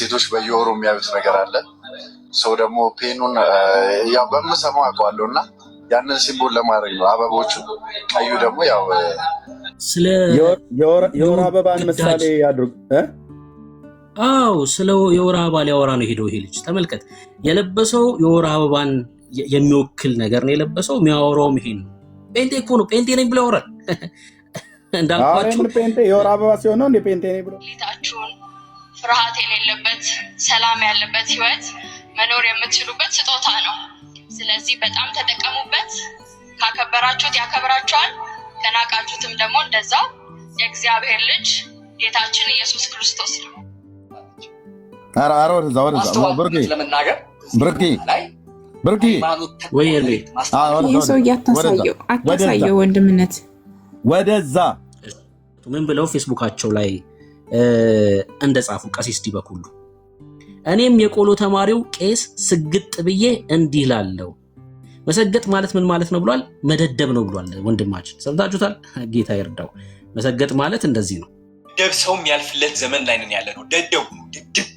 ሴቶች በየወሩ የሚያዩት ነገር አለ። ሰው ደግሞ ፔኑን ያው በምሰማው አውቀዋለሁ እና ያንን ሲምቦል ለማድረግ ነው። አበቦቹ ቀዩ ደግሞ ያው ስለ የወር አበባን ምሳሌ ያድርጉ። አዎ ስለ የወር አበባ ሊያወራ ነው ሄደው። ይሄ ልጅ ተመልከት፣ የለበሰው የወር አበባን የሚወክል ነገር ነው የለበሰው። የሚያወራውም ይሄን ነው። ጴንጤ እኮ ነው። ጴንጤ ነኝ ብሎ ያወራል። እንዳልኳችሁ ጴንጤ የወር አበባ ሲሆን ነው እንደ ጴንጤ ነኝ ብሎ። ጌታችሁን ፍርሃት የሌለበት ሰላም ያለበት ህይወት መኖር የምትችሉበት ስጦታ ነው። ስለዚህ በጣም ተጠቀሙበት። ካከበራችሁት ያከብራችኋል፣ ከናቃችሁትም ደግሞ እንደዛው። የእግዚአብሔር ልጅ ጌታችን ኢየሱስ ክርስቶስ ነው። አራ ወደዛ ብርቂ ወይ ሰው አታሳየው ወንድምነት ወደዛ ምን ብለው ፌስቡካቸው ላይ እንደጻፉ ቀሲስ ዲበኩሉ እኔም የቆሎ ተማሪው ቄስ ስግጥ ብዬ እንዲህ ላለው መሰገጥ ማለት ምን ማለት ነው ብሏል። መደደብ ነው ብሏል ወንድማችን። ሰምታችሁታል። ጌታ ይርዳው። መሰገጥ ማለት እንደዚህ ነው። ደብ ሰው የሚያልፍለት ዘመን ላይ ነን ያለ ነው። ደደቡ ድብ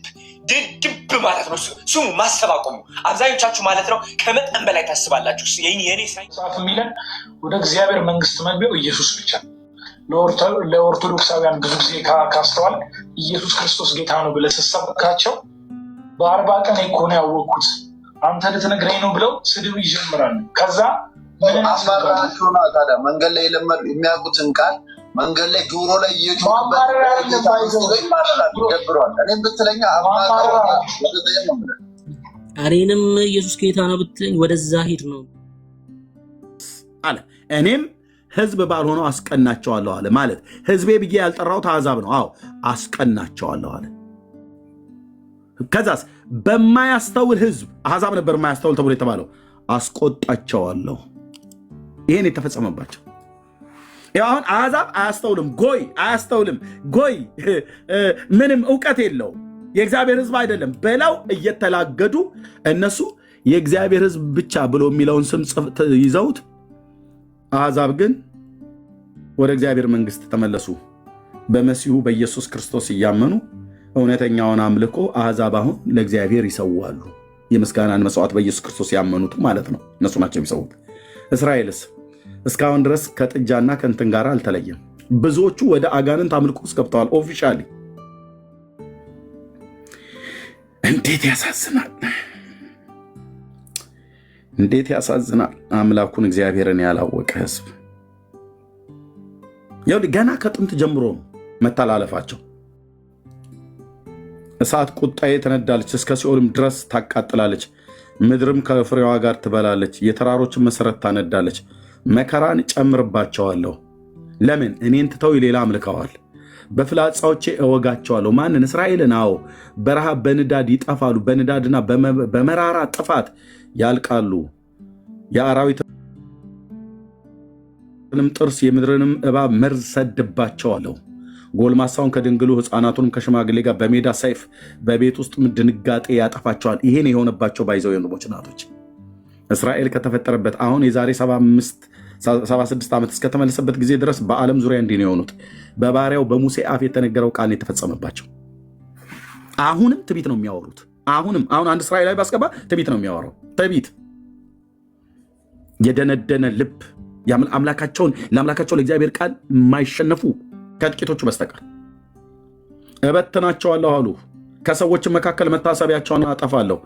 ማለት ነው። ስሙ ማሰብ አቆሙ። አብዛኞቻችሁ ማለት ነው ከመጠን በላይ ታስባላችሁ። የኔ ሳይንስ የሚለን ወደ እግዚአብሔር መንግስት መግቢያው ኢየሱስ ብቻ። ለኦርቶዶክሳውያን ብዙ ጊዜ ካስተዋል ኢየሱስ ክርስቶስ ጌታ ነው ብለህ ስትሰብካቸው በ40 ቀን እኮ ነው ያወቅኩት አንተ ልትነግረኝ ነው ብለው ስድብ ይጀምራሉ። ከዛ ምን አስማራቸው ነው ታዲያ መንገድ ላይ ለመዱ የሚያውቁትን ቃል መንገድ ላይ ጆሮ ላይ እየጮህበት ይደብረዋል። እኔም ብትለኛ እኔንም ኢየሱስ ጌታ ነው ብትለኝ ወደዛ ሂድ ነው አለ። እኔም ህዝብ ባልሆነው አስቀናቸዋለሁ አለ። ማለት ህዝቤ ብዬ ያልጠራሁት አሕዛብ ነው። አዎ አስቀናቸዋለሁ አለ። ከዛስ በማያስተውል ህዝብ አሕዛብ ነበር የማያስተውል ተብሎ የተባለው አስቆጣቸዋለሁ። ይሄን የተፈጸመባቸው አሁን አሕዛብ አያስተውልም፣ ጎይ አያስተውልም፣ ጎይ ምንም እውቀት የለውም፣ የእግዚአብሔር ህዝብ አይደለም ብለው እየተላገዱ እነሱ የእግዚአብሔር ህዝብ ብቻ ብሎ የሚለውን ስም ይዘውት አሕዛብ ግን ወደ እግዚአብሔር መንግስት ተመለሱ። በመሲሁ በኢየሱስ ክርስቶስ እያመኑ እውነተኛውን አምልኮ አሕዛብ አሁን ለእግዚአብሔር ይሰዋሉ። የምስጋናን መስዋዕት በኢየሱስ ክርስቶስ ያመኑት ማለት ነው። እነሱ ናቸው የሚሰውት። እስራኤልስ እስካሁን ድረስ ከጥጃና ከእንትን ጋር አልተለየም። ብዙዎቹ ወደ አጋንንት አምልኮ ውስጥ ገብተዋል። ኦፊሻሊ እንዴት ያሳዝናል! እንዴት ያሳዝናል! አምላኩን እግዚአብሔርን ያላወቀ ህዝብ ያው ገና ከጥንት ጀምሮ መተላለፋቸው። እሳት ቁጣዬ ትነዳለች፣ እስከ ሲኦልም ድረስ ታቃጥላለች፣ ምድርም ከፍሬዋ ጋር ትበላለች፣ የተራሮችን መሰረት ታነዳለች። መከራን ጨምርባቸዋለሁ። ለምን? እኔን ትተው ሌላ አምልከዋል። በፍላጻዎቼ እወጋቸዋለሁ። ማንን? እስራኤልን። አዎ በረሃብ በንዳድ ይጠፋሉ፣ በንዳድና በመራራ ጥፋት ያልቃሉ። የአራዊትንም ጥርስ የምድርንም እባብ መርዝ ሰድባቸዋለሁ። ጎልማሳውን ከድንግሉ ሕፃናቱንም ከሽማግሌ ጋር በሜዳ ሰይፍ በቤት ውስጥ ድንጋጤ ያጠፋቸዋል። ይሄን የሆነባቸው ባይዘው ወንድሞች እናቶች እስራኤል ከተፈጠረበት አሁን የዛሬ 76 ዓመት እስከተመለሰበት ጊዜ ድረስ በዓለም ዙሪያ እንዲህ ነው የሆኑት። በባሪያው በሙሴ አፍ የተነገረው ቃል የተፈጸመባቸው። አሁንም ትቢት ነው የሚያወሩት። አሁን አንድ እስራኤላዊ ባስገባ ትቢት ነው የሚያወራው። ትቢት የደነደነ ልብ ለአምላካቸው ለእግዚአብሔር ቃል የማይሸነፉ ከጥቂቶቹ በስተቀር እበትናቸዋለሁ አሉ። ከሰዎች መካከል መታሰቢያቸውን አጠፋለሁ።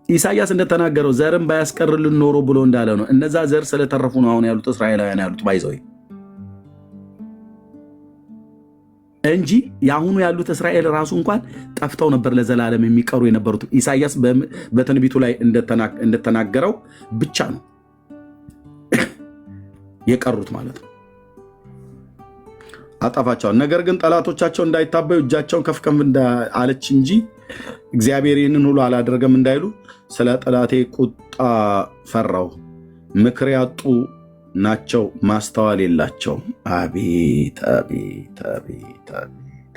ኢሳያስ እንደተናገረው ዘርም ባያስቀርልን ኖሮ ብሎ እንዳለ ነው። እነዛ ዘር ስለተረፉ ነው አሁን ያሉት እስራኤላውያን ያሉት ባይዘው እንጂ የአሁኑ ያሉት እስራኤል ራሱ እንኳን ጠፍተው ነበር ለዘላለም የሚቀሩ የነበሩት። ኢሳያስ በትንቢቱ ላይ እንደተናገረው ብቻ ነው የቀሩት ማለት ነው። አጠፋቸዋል። ነገር ግን ጠላቶቻቸው እንዳይታበዩ እጃቸውን ከፍ አለች እንጂ እግዚአብሔር ይህንን ሁሉ አላደረገም እንዳይሉ ስለ ጠላቴ ቁጣ ፈራው። ምክር ያጡ ናቸው፣ ማስተዋል የላቸውም። አቤት አቤት አቤት አቤት!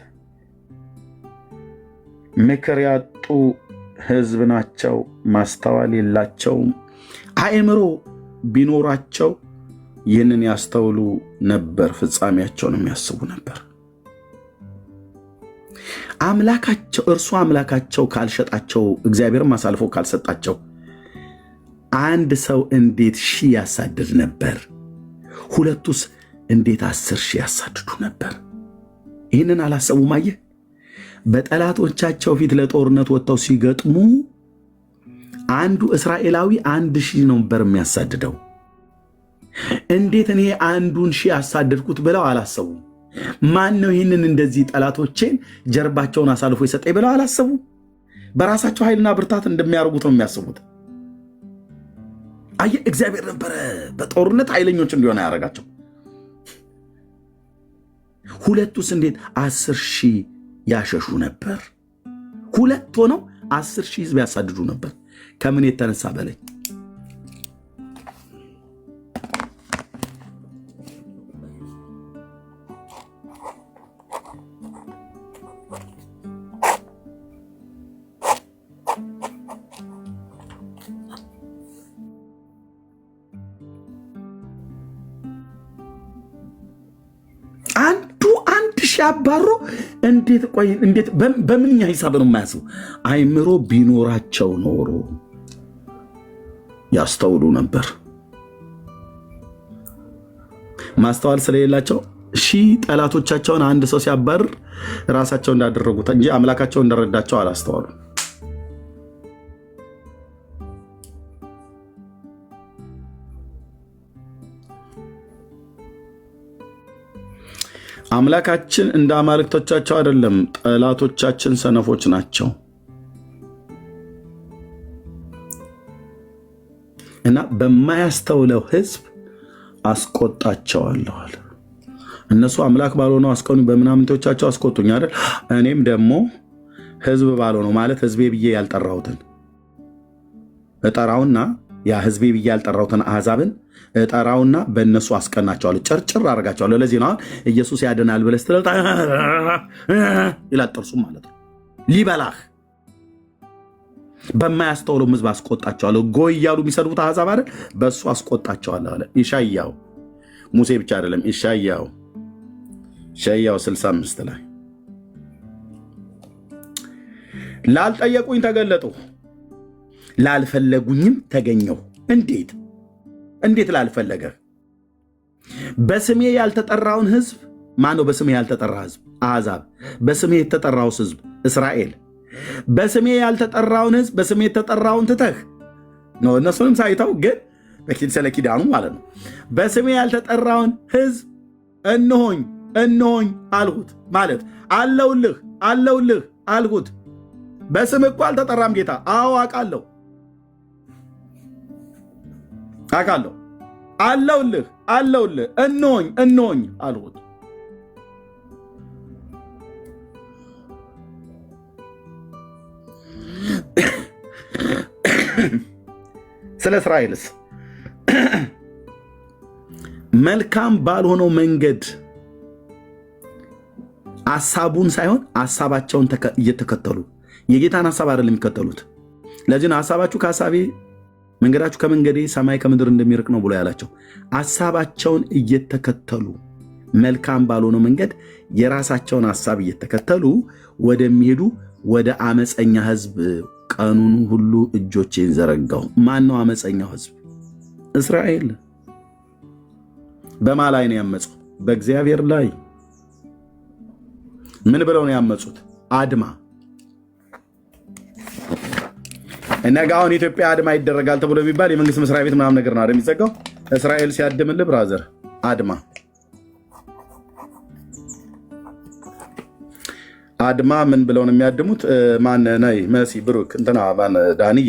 ምክር ያጡ ህዝብ ናቸው፣ ማስተዋል የላቸውም። አእምሮ ቢኖራቸው ይህንን ያስተውሉ ነበር፣ ፍጻሜያቸውን የሚያስቡ ነበር። አምላካቸው እርሱ አምላካቸው ካልሸጣቸው እግዚአብሔርም አሳልፎ ካልሰጣቸው አንድ ሰው እንዴት 1000 ያሳድድ ነበር? ሁለቱስ እንዴት 10,000 ያሳድዱ ነበር? ይህንን አላሰቡም? አየህ፣ በጠላቶቻቸው ፊት ለጦርነት ወጥተው ሲገጥሙ አንዱ እስራኤላዊ 1,000 ነበር የሚያሳድደው። እንዴት እኔ አንዱን 1000 ያሳደድኩት ብለው አላሰቡም። ማን ነው ይህንን እንደዚህ ጠላቶቼን ጀርባቸውን አሳልፎ የሰጠኝ ብለው አላሰቡም። በራሳቸው ኃይልና ብርታት እንደሚያደርጉት ነው የሚያስቡት። አየህ፣ እግዚአብሔር ነበረ በጦርነት ኃይለኞች እንዲሆነ ያደረጋቸው። ሁለቱስ እንዴት 10,000 ያሸሹ ነበር? ሁለት ሆነው 10,000 ሕዝብ ያሳድዱ ነበር። ከምን የተነሳ በላይ አባሮ እንዴት ቆይ እንዴት በምንኛ ሂሳብ ነው የማያስቡ? አይምሮ ቢኖራቸው ኖሮ ያስተውሉ ነበር። ማስተዋል ስለሌላቸው 1000 ጠላቶቻቸውን አንድ ሰው ሲያባርር ራሳቸው እንዳደረጉት እንጂ አምላካቸው እንደረዳቸው አላስተዋሉ። አምላካችን እንደ አማልክቶቻቸው አይደለም። ጠላቶቻችን ሰነፎች ናቸው እና በማያስተውለው ሕዝብ አስቆጣቸዋለሁ አለ። እነሱ አምላክ ባልሆነው አስቀኑ፣ በምናምንቶቻቸው አስቆጡኝ አይደል? እኔም ደግሞ ሕዝብ ባልሆነው ማለት ሕዝቤ ብዬ ያልጠራሁትን እጠራውና ያ ሕዝቤ ብዬ ያልጠራሁትን አሕዛብን እጠራውና በእነሱ አስቀናቸዋለሁ፣ ጭርጭር አደርጋቸዋለሁ። ለዚህ ነው ኢየሱስ ያድናል ብለህ ስትል ይላል ጥርሱም ማለት ነው። ሊበላህ በማያስተውለው ሕዝብ አስቆጣቸዋለሁ። ጎይ እያሉ የሚሰድቡት አሕዛብ አይደል? በእሱ አስቆጣቸዋለሁ አለ። ኢሻያው ሙሴ ብቻ አይደለም። ኢሻያው 65 ላይ ላልጠየቁኝ ተገለጡ፣ ላልፈለጉኝም ተገኘው። እንዴት ላልፈለገህ? በስሜ ያልተጠራውን ሕዝብ ማነው? በስሜ ያልተጠራ ሕዝብ አሕዛብ። በስሜ የተጠራውስ ሕዝብ እስራኤል። በስሜ ያልተጠራውን ሕዝብ በስሜ የተጠራውን ትተህ ነው። እነሱንም ሳይተው ግን ስለ ኪዳኑ ማለት ነው። በስሜ ያልተጠራውን ሕዝብ እነሆኝ አልሁት ማለት አለውልህ አልሁት። በስም እኮ አልተጠራም ጌታ። አዎ አውቃለሁ አለውልህ እነሆኝ አልሁት። ስለ እስራኤልስ መልካም ባልሆነው መንገድ ሐሳቡን ሳይሆን ሐሳባቸውን እየተከተሉ የጌታን ሐሳብ አይደለም የሚከተሉት። ለዚህ ነው ሐሳባችሁ ከሐሳቤ መንገዳችሁ ከመንገዴ ሰማይ ከምድር እንደሚርቅ ነው ብሎ ያላቸው። ሐሳባቸውን እየተከተሉ መልካም ባልሆነው መንገድ የራሳቸውን ሐሳብ እየተከተሉ ወደሚሄዱ ወደ አመፀኛ ሕዝብ ቀኑን ሁሉ እጆቼን ዘረጋሁ። ማን ነው አመፀኛው ሕዝብ? እስራኤል። በማ ላይ ነው ያመፀው? በእግዚአብሔር ላይ። ምን ብለው ነው ያመፁት? አድማ። ነገ አሁን ኢትዮጵያ አድማ ይደረጋል ተብሎ የሚባል የመንግስት መስሪያ ቤት ምናምን ነገር ነው አይደል የሚዘጋው? እስራኤል ሲያድምልህ ብራዘር አድማ ምን ብለው ነው የሚያድሙት? ማን ነይ መሲ ብሩክ እንትና ማን ዳንዬ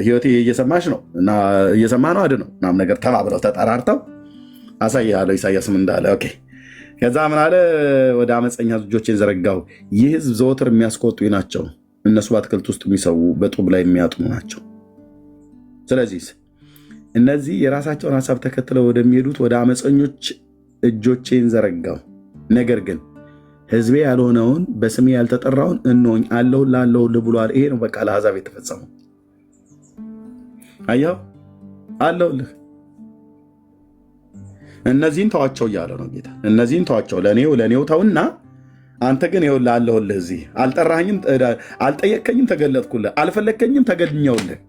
ህይወቴ እየሰማሽ ነው እና እየሰማ ነው አድነው ምናምን ነገር ተባብለው ተጠራርተው አሳያለሁ። ኢሳያስም እንዳለ ኦኬ። ከዛ ምን አለ? ወደ አመፀኛ እጆቼን ዘረጋሁ። ይህ ህዝብ ዘወትር የሚያስቆጡኝ ናቸው። እነሱ በአትክልት ውስጥ የሚሰዉ በጡብ ላይ የሚያጥኑ ናቸው። ስለዚህ እነዚህ የራሳቸውን ሀሳብ ተከትለው ወደሚሄዱት ወደ አመፀኞች እጆቼን ዘረጋሁ። ነገር ግን ህዝቤ ያልሆነውን በስሜ ያልተጠራውን እነሆኝ አለሁልህ ብሏል። ይሄ ነው በቃ ለአሕዛብ የተፈጸመው። አየኸው? አለሁልህ። እነዚህን ተዋቸው እያለ ነው ጌታ። እነዚህን ተዋቸው፣ ለእኔው ተውና አንተ ግን ይኸውልህ አለሁልህ። እዚህ አልጠራኸኝም፣ አልጠየቅከኝም፣ ተገለጥኩልህ። አልፈለግከኝም፣ ተገድኘውልህ።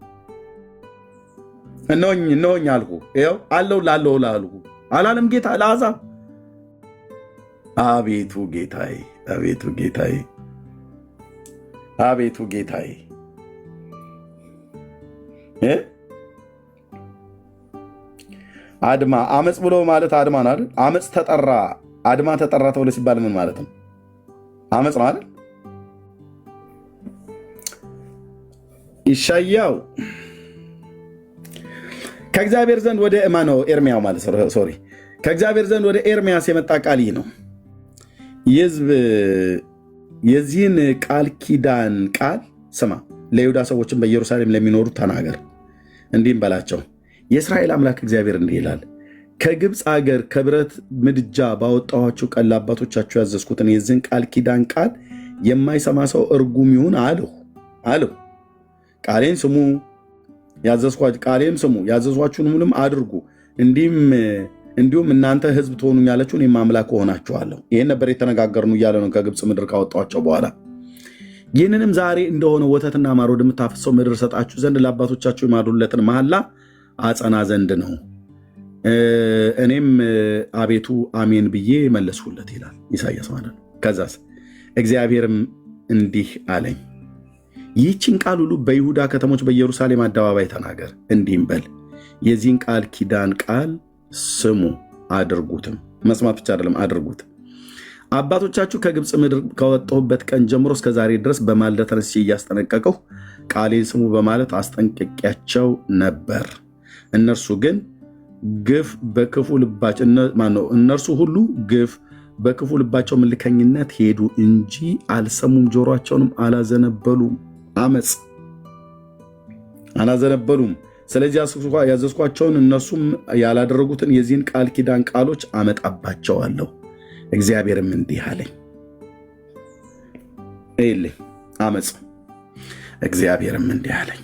እነሆኝ አልኩ። ይኸው አለሁልህ አልኩ አላለም ጌታ ለአሕዛብ? አቤቱ ጌታዬ፣ አቤቱ ጌታዬ፣ አቤቱ ጌታዬ። አድማ አመፅ ብሎ ማለት አድማ ነው አይደል? አመፅ ተጠራ፣ አድማ ተጠራ ተብሎ ሲባል ምን ማለት ነው? አመፅ ነው አይደል? ኢሻያው ከእግዚአብሔር ዘንድ ወደ ማነው? ኤርሚያው ማለት ሶሪ፣ ከእግዚአብሔር ዘንድ ወደ ኤርሚያስ የመጣ ቃል ይህ ነው። የሕዝብ የዚህን ቃል ኪዳን ቃል ስማ፣ ለይሁዳ ሰዎችን በኢየሩሳሌም ለሚኖሩ ተናገር፣ እንዲህም በላቸው፣ የእስራኤል አምላክ እግዚአብሔር እንዲህ ይላል፣ ከግብፅ አገር ከብረት ምድጃ ባወጣኋችሁ ቀን ለአባቶቻችሁ ያዘዝኩትን የዚህን ቃል ኪዳን ቃል የማይሰማ ሰው እርጉም ይሁን አልሁ። ቃሌን ስሙ፣ ያዘዝኋችሁን ሁሉም አድርጉ፣ እንዲሁም እናንተ ሕዝብ ትሆኑኛላችሁ፣ እኔም አምላክ እሆናችኋለሁ። ይህን ነበር የተነጋገርነው እያለ ነው ከግብፅ ምድር ካወጣኋቸው በኋላ። ይህንንም ዛሬ እንደሆነ ወተትና ማር ወደምታፈሰው ምድር ሰጣችሁ ዘንድ ለአባቶቻችሁ የማሉለትን መሐላ አጸና ዘንድ ነው። እኔም አቤቱ አሜን ብዬ መለስሁለት ይላል ኢሳያስ ማለት ነው። ከዛስ እግዚአብሔርም እንዲህ አለኝ፣ ይህችን ቃል ሁሉ በይሁዳ ከተሞች በኢየሩሳሌም አደባባይ ተናገር፣ እንዲህም በል፣ የዚህን ቃል ኪዳን ቃል ስሙ አድርጉትም። መስማት ብቻ አይደለም አድርጉት። አባቶቻችሁ ከግብፅ ምድር ከወጣሁበት ቀን ጀምሮ እስከ ዛሬ ድረስ በማልዳ ተነስቼ እያስጠነቀቅሁ ቃሌን ስሙ በማለት አስጠንቅቄያቸው ነበር። እነርሱ ግን ግፍ በክፉ ልባቸው እነርሱ ሁሉ ግፍ በክፉ ልባቸው ምልከኝነት ሄዱ እንጂ አልሰሙም፣ ጆሮአቸውንም አላዘነበሉም። አመፅ አላዘነበሉም። ስለዚህ ያዘዝኳቸውን እነሱም ያላደረጉትን የዚህን ቃል ኪዳን ቃሎች አመጣባቸዋለሁ። እግዚአብሔርም እንዲህ አለኝ፣ ይልኝ አመፅ። እግዚአብሔርም እንዲህ አለኝ፣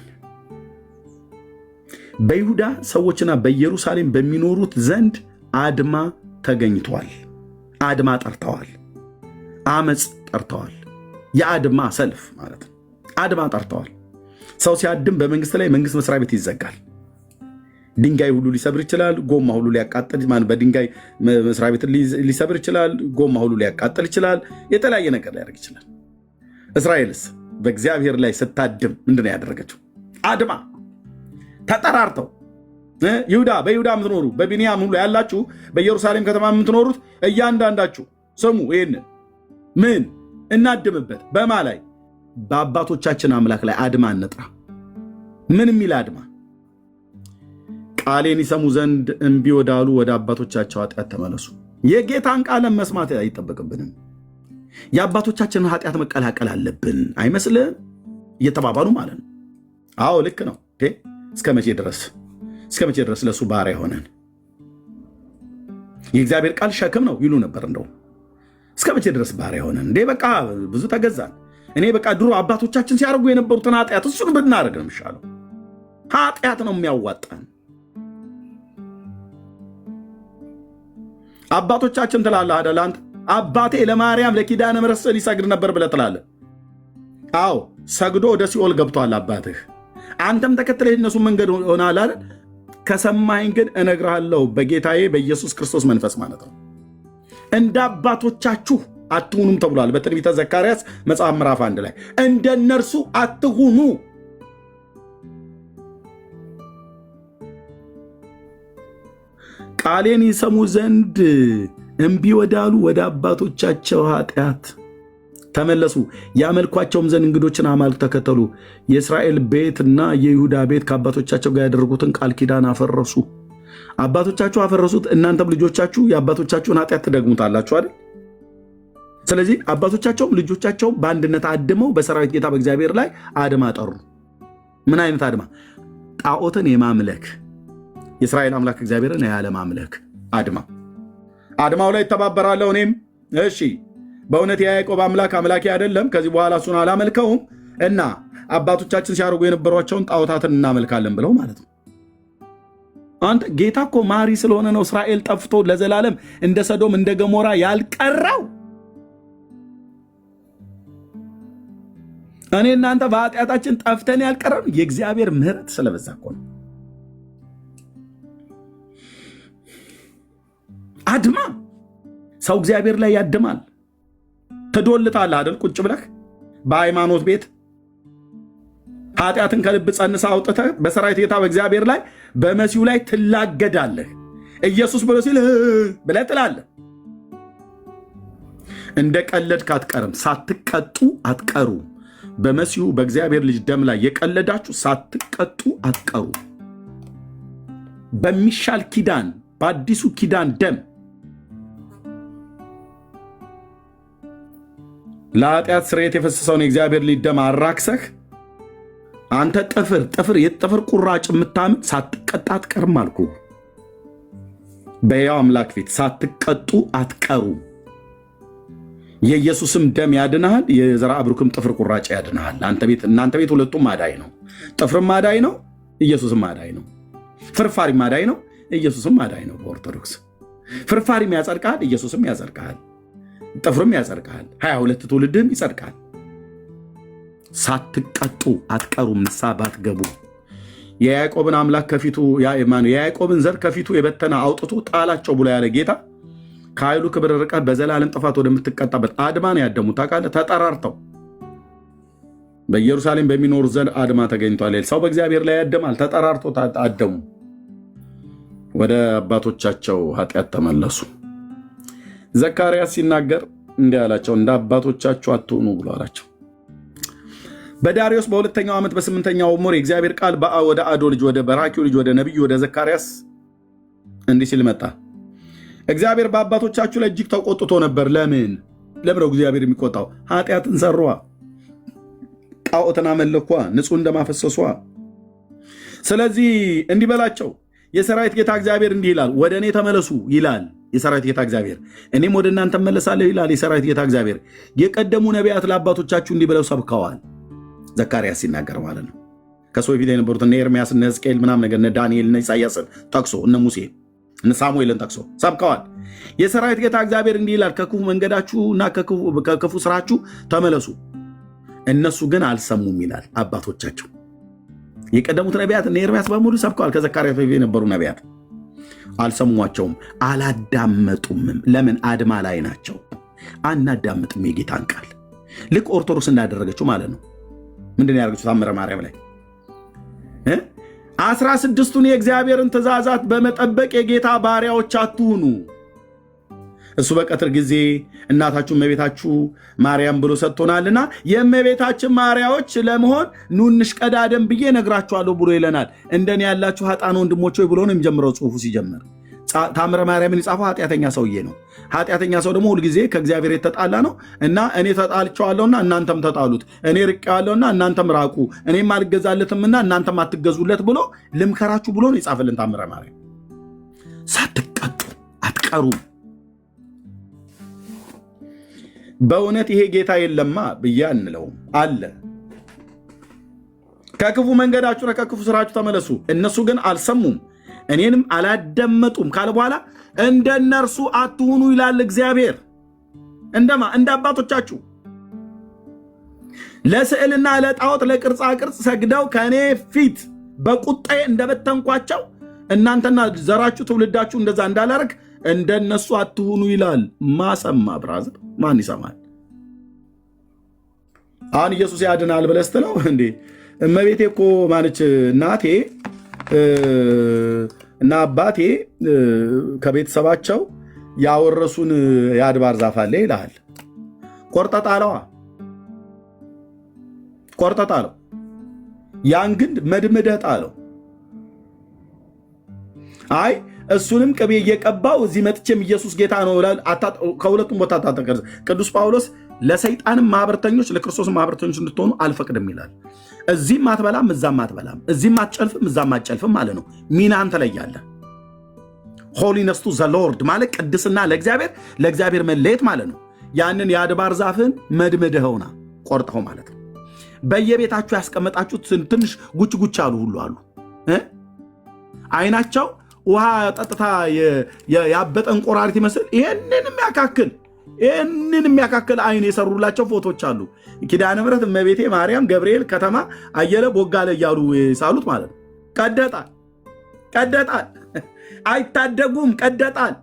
በይሁዳ ሰዎችና በኢየሩሳሌም በሚኖሩት ዘንድ አድማ ተገኝቷል። አድማ ጠርተዋል፣ አመፅ ጠርተዋል። የአድማ ሰልፍ ማለት ነው። አድማ ጠርተዋል። ሰው ሲያድም በመንግስት ላይ መንግስት መስሪያ ቤት ይዘጋል። ድንጋይ ሁሉ ሊሰብር ይችላል። ጎማ ሁሉ ሊያቃጥል፣ በድንጋይ መስሪያ ቤት ሊሰብር ይችላል። ጎማ ሁሉ ሊያቃጥል ይችላል። የተለያየ ነገር ሊያደርግ ይችላል። እስራኤልስ በእግዚአብሔር ላይ ስታድም ምንድን ነው ያደረገችው? አድማ ተጠራርተው በይሁዳ የምትኖሩ በቢንያም ሁሉ ያላችሁ በኢየሩሳሌም ከተማ የምትኖሩት እያንዳንዳችሁ ስሙ። ይህንን ምን እናድምበት? በማ ላይ? በአባቶቻችን አምላክ ላይ አድማ እንጥራ። ምን የሚል አድማ? ቃሌን ይሰሙ ዘንድ እምቢ ወዳሉ ወደ አባቶቻቸው ኃጢአት ተመለሱ። የጌታን ቃልን መስማት አይጠበቅብንም። የአባቶቻችንን ኃጢአት መቀላቀል አለብን አይመስልም? እየተባባሉ ማለት ነው። አዎ ልክ ነው። እስከ መቼ ድረስ ለእሱ ባሪያ ሆነን? የእግዚአብሔር ቃል ሸክም ነው ይሉ ነበር። እንደው እስከ መቼ ድረስ ባሪያ ሆነን? በቃ ብዙ ተገዛን። እኔ በቃ ድሮ አባቶቻችን ሲያደርጉ የነበሩትን ኃጢአት እሱን ብናደርግ ነው የሚሻለው። ኃጢአት ነው የሚያዋጣን። አባቶቻችን ትላለህ አይደል አንተ? አባቴ ለማርያም ለኪዳነ ምሕረት ስዕል ይሰግድ ነበር ብለህ ትላለህ። አዎ ሰግዶ ወደ ሲኦል ገብቷል አባትህ። አንተም ተከትለህ እነሱ መንገድ ሆናል አይደል? ከሰማኸኝ ግን እነግርሃለሁ በጌታዬ በኢየሱስ ክርስቶስ መንፈስ ማለት ነው፣ እንደ አባቶቻችሁ አትሁኑም ተብሏል በትንቢተ ዘካርያስ መጽሐፍ ምዕራፍ 1 ላይ እንደነርሱ አትሁኑ። ቃሌን ይሰሙ ዘንድ እምቢ ወዳሉ ወደ አባቶቻቸው ኃጢአት ተመለሱ፣ ያመልኳቸውም ዘንድ እንግዶችን አማልክት ተከተሉ። የእስራኤል ቤትና የይሁዳ ቤት ከአባቶቻቸው ጋር ያደረጉትን ቃል ኪዳን አፈረሱ። አባቶቻችሁ አፈረሱት፣ እናንተም ልጆቻችሁ የአባቶቻችሁን ኃጢአት ትደግሙታላችሁ አይደል? ስለዚህ አባቶቻቸውም ልጆቻቸውም በአንድነት አድመው በሰራዊት ጌታ በእግዚአብሔር ላይ አድማ ጠሩ። ምን አይነት አድማ? ጣዖትን የማምለክ የእስራኤል አምላክ እግዚአብሔርን ያለማምለክ አድማ። አድማው ላይ ይተባበራለሁ እኔም። እሺ በእውነት የያዕቆብ አምላክ አምላኬ አይደለም፣ ከዚህ በኋላ እሱን አላመልከውም እና አባቶቻችን ሲያደርጉ የነበሯቸውን ጣዖታትን እናመልካለን ብለው ማለት ነው። አንተ ጌታ እኮ ማሪ ስለሆነ ነው እስራኤል ጠፍቶ ለዘላለም እንደ ሰዶም እንደ ገሞራ ያልቀረው። እኔ እናንተ በኃጢአታችን ጠፍተን ያልቀረን የእግዚአብሔር ምሕረት ስለበዛ እኮ ነው። አድማ ሰው እግዚአብሔር ላይ ያድማል። ትዶልታለህ አይደል? ቁጭ ብለህ በሃይማኖት ቤት ኃጢአትን ከልብ ጸንሳ አውጥተህ በሰራዊት ጌታ በእግዚአብሔር ላይ በመሲሁ ላይ ትላገዳለህ። ኢየሱስ ብሎ ሲል ብለህ ትላለህ። እንደ ቀለድክ አትቀርም። ሳትቀጡ አትቀሩ። በመሲሁ በእግዚአብሔር ልጅ ደም ላይ የቀለዳችሁ ሳትቀጡ አትቀሩ። በሚሻል ኪዳን በአዲሱ ኪዳን ደም ለኃጢአት ስርየት የፈሰሰውን የእግዚአብሔር ልጅ ደም አራክሰህ አንተ የጥፍር ቁራጭ የምታምን ሳትቀጣ አትቀርም አልኩ። በሕያው አምላክ ፊት ሳትቀጡ አትቀሩ። የኢየሱስም ደም ያድናል፣ የዘራ ብሩክም ጥፍር ቁራጭ ያድናል። እናንተ ቤት ሁለቱም ማዳይ ነው። ጥፍርም ማዳይ ነው፣ ኢየሱስም ማዳይ ነው። ፍርፋሪም ማዳይ ነው፣ ኢየሱስም ማዳይ ነው። በኦርቶዶክስ ፍርፋሪም ያጸድቃል፣ ኢየሱስም ያጸድቃል። ጥፍርም ያጸድቃል፣ 22 ትውልድም ይጸድቃል። ሳትቀጡ አትቀሩም ንስሐ ባትገቡ። የያዕቆብን አምላክ የያዕቆብን ዘር ከፊቱ የበተነ አውጥቶ ጣላቸው ብሎ ያለ ጌታ ከኃይሉ ክብር ርቀህ በዘላለም ጥፋት ወደምትቀጣበት አድማን ያደሙት ታውቃለህ። ተጠራርተው በኢየሩሳሌም በሚኖሩ ዘንድ አድማ ተገኝቷል። ሰው በእግዚአብሔር ላይ ያደማል። ተጠራርቶ አደሙ። ወደ አባቶቻቸው ኃጢአት ተመለሱ። ዘካርያስ ሲናገር እንዲህ አላቸው፣ እንደ አባቶቻችሁ አትሁኑ ብሎ አላቸው። በዳሪዮስ በሁለተኛው ዓመት በ8ኛው ወር የእግዚአብሔር ቃል ወደ አዶ ልጅ ወደ በራኪው ልጅ ወደ ነቢዩ ወደ ዘካርያስ እንዲህ ሲል መጣ። እግዚአብሔር በአባቶቻችሁ ላይ እጅግ ተቆጥቶ ነበር። ለምን ነው እግዚአብሔር የሚቆጣው? ኃጢአትን ሰሯ፣ ጣዖትን አመለኳ፣ ንጹሕ እንደማፈሰሷ። ስለዚህ እንዲህ በላቸው፣ የሰራዊት ጌታ እግዚአብሔር እንዲህ ይላል፣ ወደ እኔ ተመለሱ ይላል የሰራዊት ጌታ እግዚአብሔር፣ እኔም ወደ እናንተ መለሳለሁ ይላል የሰራዊት ጌታ እግዚአብሔር። የቀደሙ ነቢያት ለአባቶቻችሁ እንዲህ ብለው ሰብከዋል። ዘካርያስ ሲናገር ማለት ነው። ከሰው በፊት የነበሩት እነ ኤርምያስ እነ ሕዝቅኤል ምናምን ነገር እነ ዳንኤል እነ ኢሳያስን ጠቅሶ እነ ሙሴ እነ ሳሙኤልን ጠቅሶ ሰብከዋል። የሰራዊት ጌታ እግዚአብሔር እንዲህ ይላል፣ ከክፉ መንገዳችሁና ከክፉ ስራችሁ ተመለሱ። እነሱ ግን አልሰሙም ይላል አባቶቻቸው። የቀደሙት ነቢያት እነ ኤርምያስ በሙሉ ሰብከዋል። ከዘካርያስ በፊት የነበሩ ነቢያት አልሰሟቸውም፣ አላዳመጡምም። ለምን? አድማ ላይ ናቸው። አናዳምጥም የጌታን ቃል። ልክ ኦርቶዶክስ እንዳደረገችው ማለት ነው። ምንድን ያደረገችው? ታምረ ማርያም ላይ 16ቱን የእግዚአብሔርን ትእዛዛት በመጠበቅ የጌታ ባሪያዎች አትሁኑ። እሱ በቀትር ጊዜ እናታችሁ እመቤታችሁ ማርያም ብሎ ሰጥቶናልና የእመቤታችን ማርያዎች ለመሆን ኑ እንሽቀዳደም ብዬ ነግራችኋለሁ ብሎ ይለናል። እንደኔ ያላችሁ ኃጥአን ወንድሞች ብሎ ነው የሚጀምረው ጽሑፉ ሲጀምር። ታምረ ማርያምን የጻፈው ኃጢአተኛ ሰውዬ ነው። ኃጢአተኛ ሰው ደግሞ ሁልጊዜ ከእግዚአብሔር የተጣላ ነው እና እኔ ተጣልቸዋለሁና እናንተም ተጣሉት፣ እኔ ርቄዋለሁና እናንተም ራቁ፣ እኔም አልገዛለትምና እናንተም አትገዙለት ብሎ ልምከራችሁ ብሎ ነው የጻፈልን ታምረ ማርያም። ሳትቀጡ አትቀሩም። በእውነት ይሄ ጌታ የለማ ብዬ አንለውም አለ። ከክፉ መንገዳችሁና ከክፉ ስራችሁ ተመለሱ። እነሱ ግን አልሰሙም እኔንም አላደመጡም ካለ በኋላ እንደነርሱ አትሁኑ ይላል እግዚአብሔር። እንደማ እንደ አባቶቻችሁ ለስዕልና ለጣዖት ለቅርጻ ቅርጽ ሰግደው ከእኔ ፊት በቁጣዬ እንደበተንኳቸው እናንተና ዘራችሁ ትውልዳችሁ እንደዛ እንዳላረግ እንደነሱ አትሁኑ ይላል። ማሰማ ብራዘር ማን ይሰማል? አሁን ኢየሱስ ያድናል ብለህ ስትለው እንዴ እመቤቴ እኮ ማለች እናቴ እና አባቴ ከቤተሰባቸው ያወረሱን የአድባር ዛፍ አለ ይልሃል። ቆርጠጣለዋ ቆርጠጣለው። ያን ግንድ መድምደህ ጣለው። አይ እሱንም ቅቤ እየቀባው እዚህ መጥቼም ኢየሱስ ጌታ ነው። ከሁለቱም ቦታ ታጠቀር። ቅዱስ ጳውሎስ ለሰይጣንም ማህበርተኞች ለክርስቶስም ማህበርተኞች እንድትሆኑ አልፈቅድም ይላል። እዚህም አትበላም እዛም አትበላም፣ እዚህም አትጨልፍም እዛም አትጨልፍም ማለት ነው። ሚናን ትለያለህ። ሆሊነስ ቱ ዘ ሎርድ ማለት ቅድስና ለእግዚአብሔር መለየት ማለት ነው። ያንን የአድባር ዛፍን መድመድኸውና ቆርጠው ማለት ነው። በየቤታችሁ ያስቀመጣችሁት ትንሽ ጉች ጉች አሉ ሁሉ አሉ። አይናቸው ውሃ ጠጥታ ያበጠ እንቆራሪት ይመስል ይህንንም ያካክል ይህንን የሚያካክል አይን የሰሩላቸው ፎቶች አሉ። ኪዳነ ምሕረት፣ እመቤቴ ማርያም፣ ገብርኤል፣ ከተማ፣ አየለ፣ ቦጋለ እያሉ የሳሉት ማለት ነው። ቀደጣል፣ አይታደጉም፣ ቀደጣል።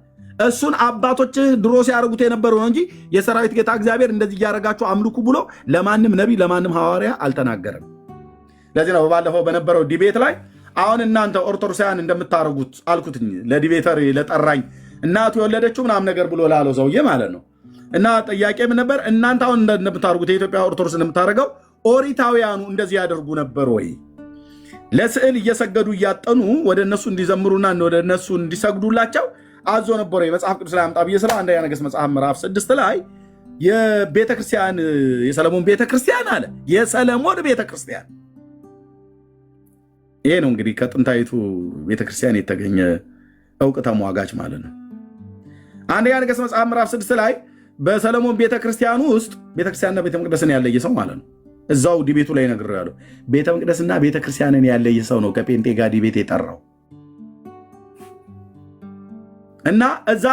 እሱን አባቶች ድሮ ሲያደርጉት የነበረው ነው እንጂ የሰራዊት ጌታ እግዚአብሔር እንደዚህ እያደረጋችሁ አምልኩ ብሎ ለማንም ነቢይ ለማንም ሐዋርያ አልተናገረም። ለዚህ ነው ባለፈው በነበረው ዲቤት ላይ አሁን እናንተ ኦርቶዶክሳውያን እንደምታደርጉት አልኩት ለዲቤተር ለጠራኝ እናቱ የወለደችው ምናምን ነገር ብሎ ላለው ሰውዬ ማለት ነው። እና ጥያቄ ምን ነበር? እናንተ አሁን እንደምታደርጉት የኢትዮጵያ ኦርቶዶክስ እንደምታደርገው ኦሪታውያኑ እንደዚህ ያደርጉ ነበር ወይ? ለስዕል እየሰገዱ እያጠኑ ወደ እነሱ እንዲዘምሩና ወደ እነሱ እንዲሰግዱላቸው አዞ ነበር ወይ? መጽሐፍ ቅዱስ ላይ አምጣ ብዬ ስለ አንደኛ ነገሥት መጽሐፍ ምዕራፍ 6 ላይ የቤተክርስቲያን የሰለሞን ቤተክርስቲያን አለ። የሰለሞን ቤተክርስቲያን ይሄ ነው እንግዲህ ከጥንታዊቱ ቤተክርስቲያን የተገኘ እውቅ ተሟጋች ማለት ነው። አንደኛ ነገሥት መጽሐፍ ምዕራፍ 6 ላይ በሰለሞን ቤተክርስቲያኑ ውስጥ ቤተክርስቲያንና ቤተ መቅደስን ያለየ ሰው ማለት ነው። እዛው ዲቤቱ ላይ ነግሬው ያለው ቤተ መቅደስና ቤተክርስቲያንን ያለየ ሰው ነው ከጴንጤ ጋር ዲቤት የጠራው። እና እዛ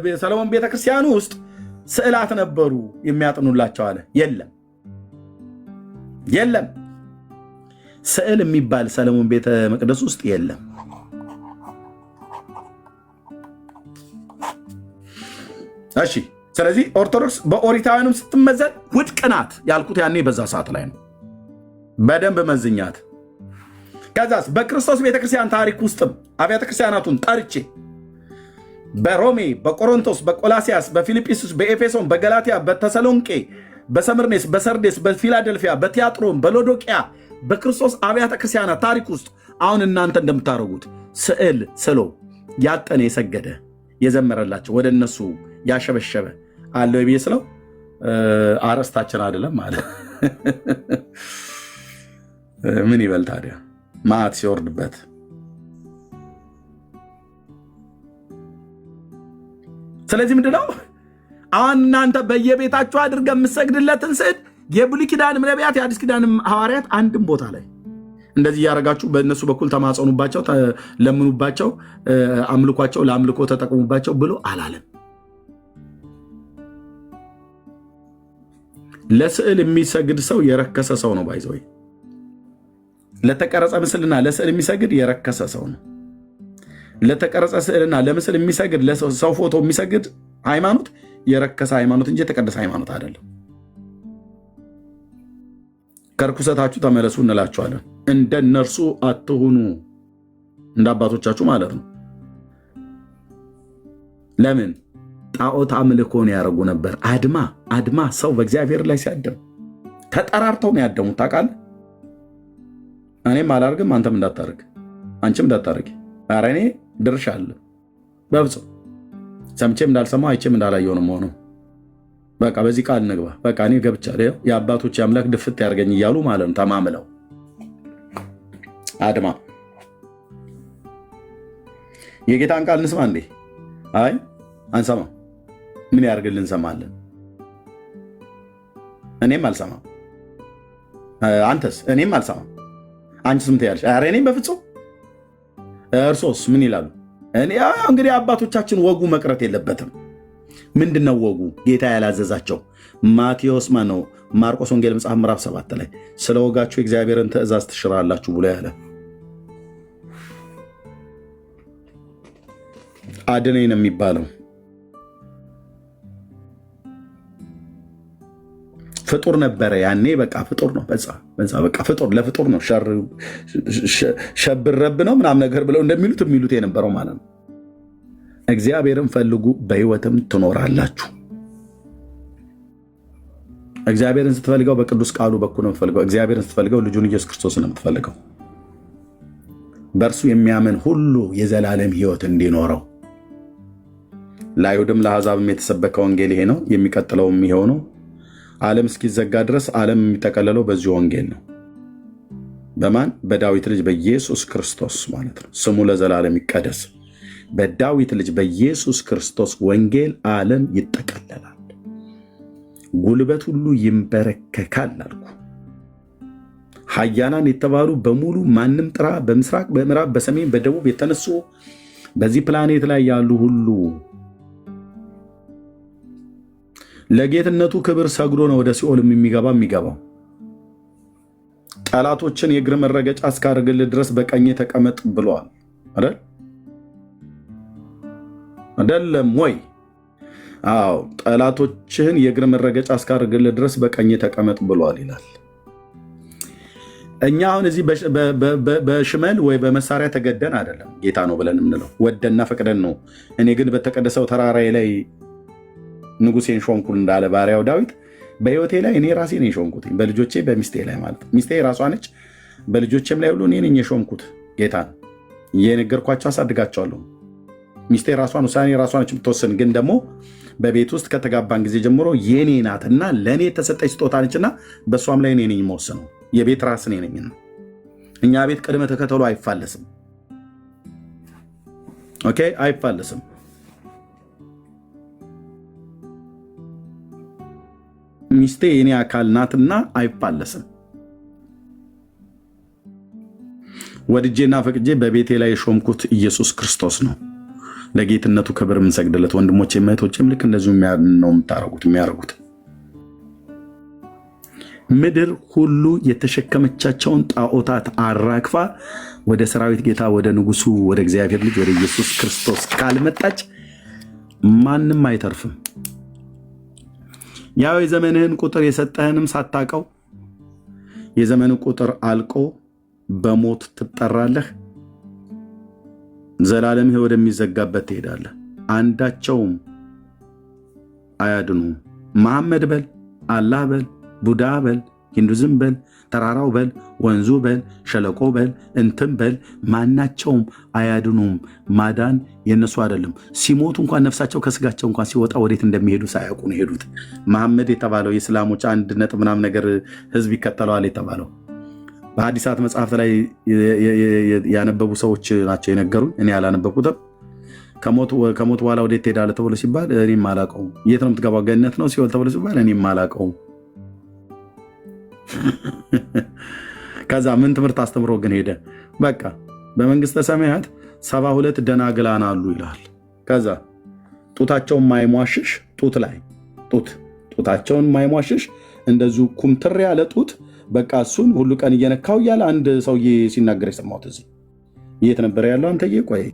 በሰለሞን ቤተክርስቲያኑ ውስጥ ስዕላት ነበሩ የሚያጥኑላቸው አለ። የለም ስዕል የሚባል ሰለሞን ቤተ መቅደስ ውስጥ የለም። እሺ፣ ስለዚህ ኦርቶዶክስ በኦሪታውያንም ስትመዘን ውድቅ ናት ያልኩት ያኔ በዛ ሰዓት ላይ ነው። በደንብ መዝኛት። ከዛስ በክርስቶስ ቤተክርስቲያን ታሪክ ውስጥም አብያተ ክርስቲያናቱን ጠርቼ በሮሜ፣ በቆሮንቶስ፣ በቆላሲያስ፣ በፊልጵስዩስ፣ በኤፌሶን፣ በገላትያ፣ በተሰሎንቄ፣ በሰምርኔስ፣ በሰርዴስ፣ በፊላደልፊያ፣ በቲያጥሮን፣ በሎዶቅያ በክርስቶስ አብያተ ክርስቲያናት ታሪክ ውስጥ አሁን እናንተ እንደምታደርጉት ስዕል ስሎ ያጠነ የሰገደ የዘመረላቸው ወደ እነሱ ያሸበሸበ አለው ብዬ ስለው አረስታችን አይደለም ማለት ምን ይበል ታዲያ ማዕት ሲወርድበት። ስለዚህ ምንድነው አሁን እናንተ በየቤታችሁ አድርገን የምትሰግድለትን ስዕል የብሉይ ኪዳንም ነቢያት የአዲስ ኪዳንም ሐዋርያት አንድም ቦታ ላይ እንደዚህ እያደረጋችሁ በእነሱ በኩል ተማጸኑባቸው፣ ለምኑባቸው፣ አምልኳቸው፣ ለአምልኮ ተጠቅሙባቸው ብሎ አላለም። ለስዕል የሚሰግድ ሰው የረከሰ ሰው ነው። ባይዘው ለተቀረጸ ምስልና ለስዕል የሚሰግድ የረከሰ ሰው ነው። ለተቀረጸ ስዕልና ለምስል የሚሰግድ ለሰው ፎቶ የሚሰግድ ሃይማኖት የረከሰ ሃይማኖት እንጂ የተቀደሰ ሃይማኖት አይደለም። ከርኩሰታችሁ ተመለሱ እንላችኋለን። እንደነርሱ አትሁኑ፣ እንደ አባቶቻችሁ ማለት ነው። ለምን ጣዖት አምልኮን ያደርጉ ነበር። አድማ ሰው በእግዚአብሔር ላይ ሲያደም ተጠራርተው ነው ያደሙት። ታውቃለህ? እኔም አላርግም፣ አንተም እንዳታርግ፣ አንቺም እንዳታርግ። ኧረ እኔ ድርሻ አለ በብፁዕ ሰምቼም እንዳልሰማው አይቼም እንዳላየው ነው መሆኑ። በቃ በዚህ ቃል እንግባ። በቃ እኔ ገብቻለሁ። የአባቶች አምላክ ድፍት ያርገኝ እያሉ ማለት ነው ተማምለው አድማ። የጌታን ቃል እንስማ እንዴ? አይ አንሰማም። ምን ያርግልን? እንሰማለን። እኔም አልሰማም። አንተስ? እኔም አልሰማም። አንቺስ ምን ትያለሽ? ኧረ እኔም በፍጹም። እርሶስ ምን ይላሉ? እኔ እንግዲህ አባቶቻችን ወጉ መቅረት የለበትም። ምንድነው ወጉ? ጌታ ያላዘዛቸው ማቴዎስ ማነው ማርቆስ ወንጌል መጽሐፍ ምዕራፍ 7 ላይ ስለ ወጋችሁ የእግዚአብሔርን ትእዛዝ ትሽራላችሁ ብሎ ያለ አድነኝ ነው የሚባለው። ፍጡር ነበረ ያኔ። በቃ ፍጡር ነው። በቃ ፍጡር ለፍጡር ነው። ሸብር ረብ ነው ምናምን ነገር ብለው እንደሚሉት የነበረው ማለት ነው። እግዚአብሔርን ፈልጉ በሕይወትም ትኖራላችሁ። እግዚአብሔርን ስትፈልገው በቅዱስ ቃሉ በኩል ነው የምትፈልገው። እግዚአብሔርን ስትፈልገው ልጁን ኢየሱስ ክርስቶስን ነው የምትፈልገው። በእርሱ የሚያምን ሁሉ የዘላለም ሕይወት እንዲኖረው። ለአይሁድም ለአሕዛብም የተሰበከ ወንጌል ይሄ ነው። የሚቀጥለውም ይሄው ነው። ዓለም እስኪዘጋ ድረስ ዓለም የሚጠቀለለው በዚሁ ወንጌል ነው። በማን? በዳዊት ልጅ በኢየሱስ ክርስቶስ ማለት ነው። ስሙ ለዘላለም ይቀደስ። በዳዊት ልጅ በኢየሱስ ክርስቶስ ወንጌል ዓለም ይጠቀለላል፣ ጉልበት ሁሉ ይንበረከካል አልኩ። ኃያላን የተባሉ በሙሉ ማንም ጥራ፣ በምስራቅ በምዕራብ በሰሜን በደቡብ የተነሱ በዚህ ፕላኔት ላይ ያሉ ሁሉ ለጌትነቱ ክብር ሰግዶ ነው ወደ ሲኦል የሚገባው። ጠላቶችን የእግር መረገጫ እስካደርግልህ ድረስ በቀኜ ተቀመጥ ብለዋል አይደል? አይደለም ወይ? አዎ፣ ጠላቶችህን የእግር መረገጫ እስካደርግልህ ድረስ በቀኜ ተቀመጥ ብለዋል ይላል። እኛ አሁን እዚህ በሽመል ወይ በመሳሪያ ተገደን አይደለም ጌታ ነው ብለን የምንለው፣ ወደና ፈቅደን ነው። እኔ ግን በተቀደሰው ተራራዬ ላይ ንጉሴን ሾምኩ እንዳለ ባሪያው ዳዊት በህይወቴ ላይ እኔ ራሴ ነኝ የሾምኩት፣ በልጆቼ በሚስቴ ላይ ማለት ነው። ሚስቴ ራሷ ነች፣ በልጆቼም ላይ ሁሉ እኔ ነኝ የሾምኩት። ጌታን እየነገርኳቸው አሳድጋቸዋለሁ። ሚስቴ ራሷን ውሳኔ ራሷ ነች የምትወስን። ግን ደግሞ በቤት ውስጥ ከተጋባን ጊዜ ጀምሮ የኔ ናትና ለእኔ የተሰጠች ስጦታ ነችና በእሷም ላይ እኔ ነኝ የምወስነው። የቤት ራስ እኔ ነኝ። እኛ ቤት ቅድመ ተከተሉ አይፋለስም። ኦኬ፣ አይፋለስም። ሚስቴ የኔ አካል ናትና አይፋለስም። ወድጄና ፈቅጄ በቤቴ ላይ የሾምኩት ኢየሱስ ክርስቶስ ነው። ለጌትነቱ ክብር የምንሰግድለት ወንድሞቼ እህቶቼም ልክ እንደዚሁ ነው የሚያደርጉት። ምድር ሁሉ የተሸከመቻቸውን ጣዖታት አራግፋ ወደ ሰራዊት ጌታ ወደ ንጉሱ ወደ እግዚአብሔር ልጅ ወደ ኢየሱስ ክርስቶስ ካልመጣች ማንም አይተርፍም። ያው የዘመንህን ቁጥር የሰጠህንም ሳታቀው የዘመን ቁጥር አልቆ በሞት ትጠራለህ። ዘላለምህ ወደሚዘጋበት ትሄዳለህ። አንዳቸውም አያድኑም። መሐመድ በል፣ አላህ በል፣ ቡዳ በል፣ ሂንዱዝም በል፣ ተራራው በል፣ ወንዙ በል፣ ሸለቆ በል፣ እንትን በል፣ ማናቸውም አያድኑም። ማዳን የነሱ አይደለም። ሲሞቱ እንኳን ነፍሳቸው ከስጋቸው እንኳን ሲወጣ ወዴት እንደሚሄዱ ሳያውቁ ነው ሄዱት። መሐመድ የተባለው የእስላሞች 1 ምናምን ነገር ህዝብ ይከተለዋል የተባለው በሐዲሳት መጽሐፍት ላይ ያነበቡ ሰዎች ናቸው የነገሩኝ። እኔ ያላነበብኩትም። ከሞት በኋላ ወዴት ትሄዳለህ ተብሎ ሲባል እኔም አላውቀውም። የት ነው የምትገባው? ገነት ነው ሲኦል ተብሎ ሲባል እኔም አላውቀውም። ከዛ ምን ትምህርት አስተምሮ ግን ሄደ? በቃ በመንግስተ ሰማያት 72 ደናግላን አሉ ይላል። ከዛ ጡታቸውን ማይሟሽሽ ጡታቸውን ማይሟሽሽ እንደዚሁ ኩምትር ያለ ጡት በቃ እሱን ሁሉ ቀን እየነካው እያለ አንድ ሰውዬ ሲናገር የሰማሁት እዚህ። የት ነበር ያለው አንተዬ? ቆይ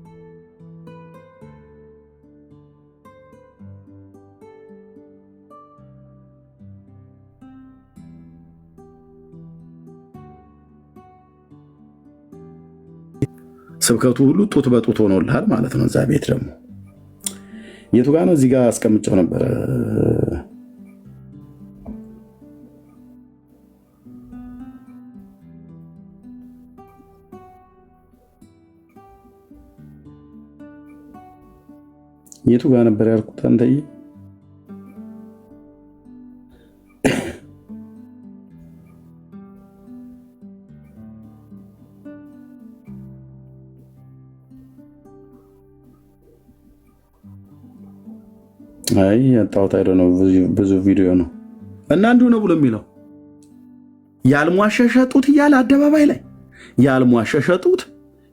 ስብከቱ ሁሉ ጡት በጡት ሆኖልሃል ማለት ነው። እዛ ቤት ደግሞ የቱ ጋር ነው? እዚህ ጋር አስቀምጨው ነበረ። የቱ ጋር ነበር ያልኩት አንተዬ? አይ ያጣሁት አይደል ነው። ብዙ ቪዲዮ ነው እና አንዱ ነው ብሎ የሚለው ያልሟሸሸ ጡት እያለ አደባባይ ላይ ያልሟሸሸ ጡት፣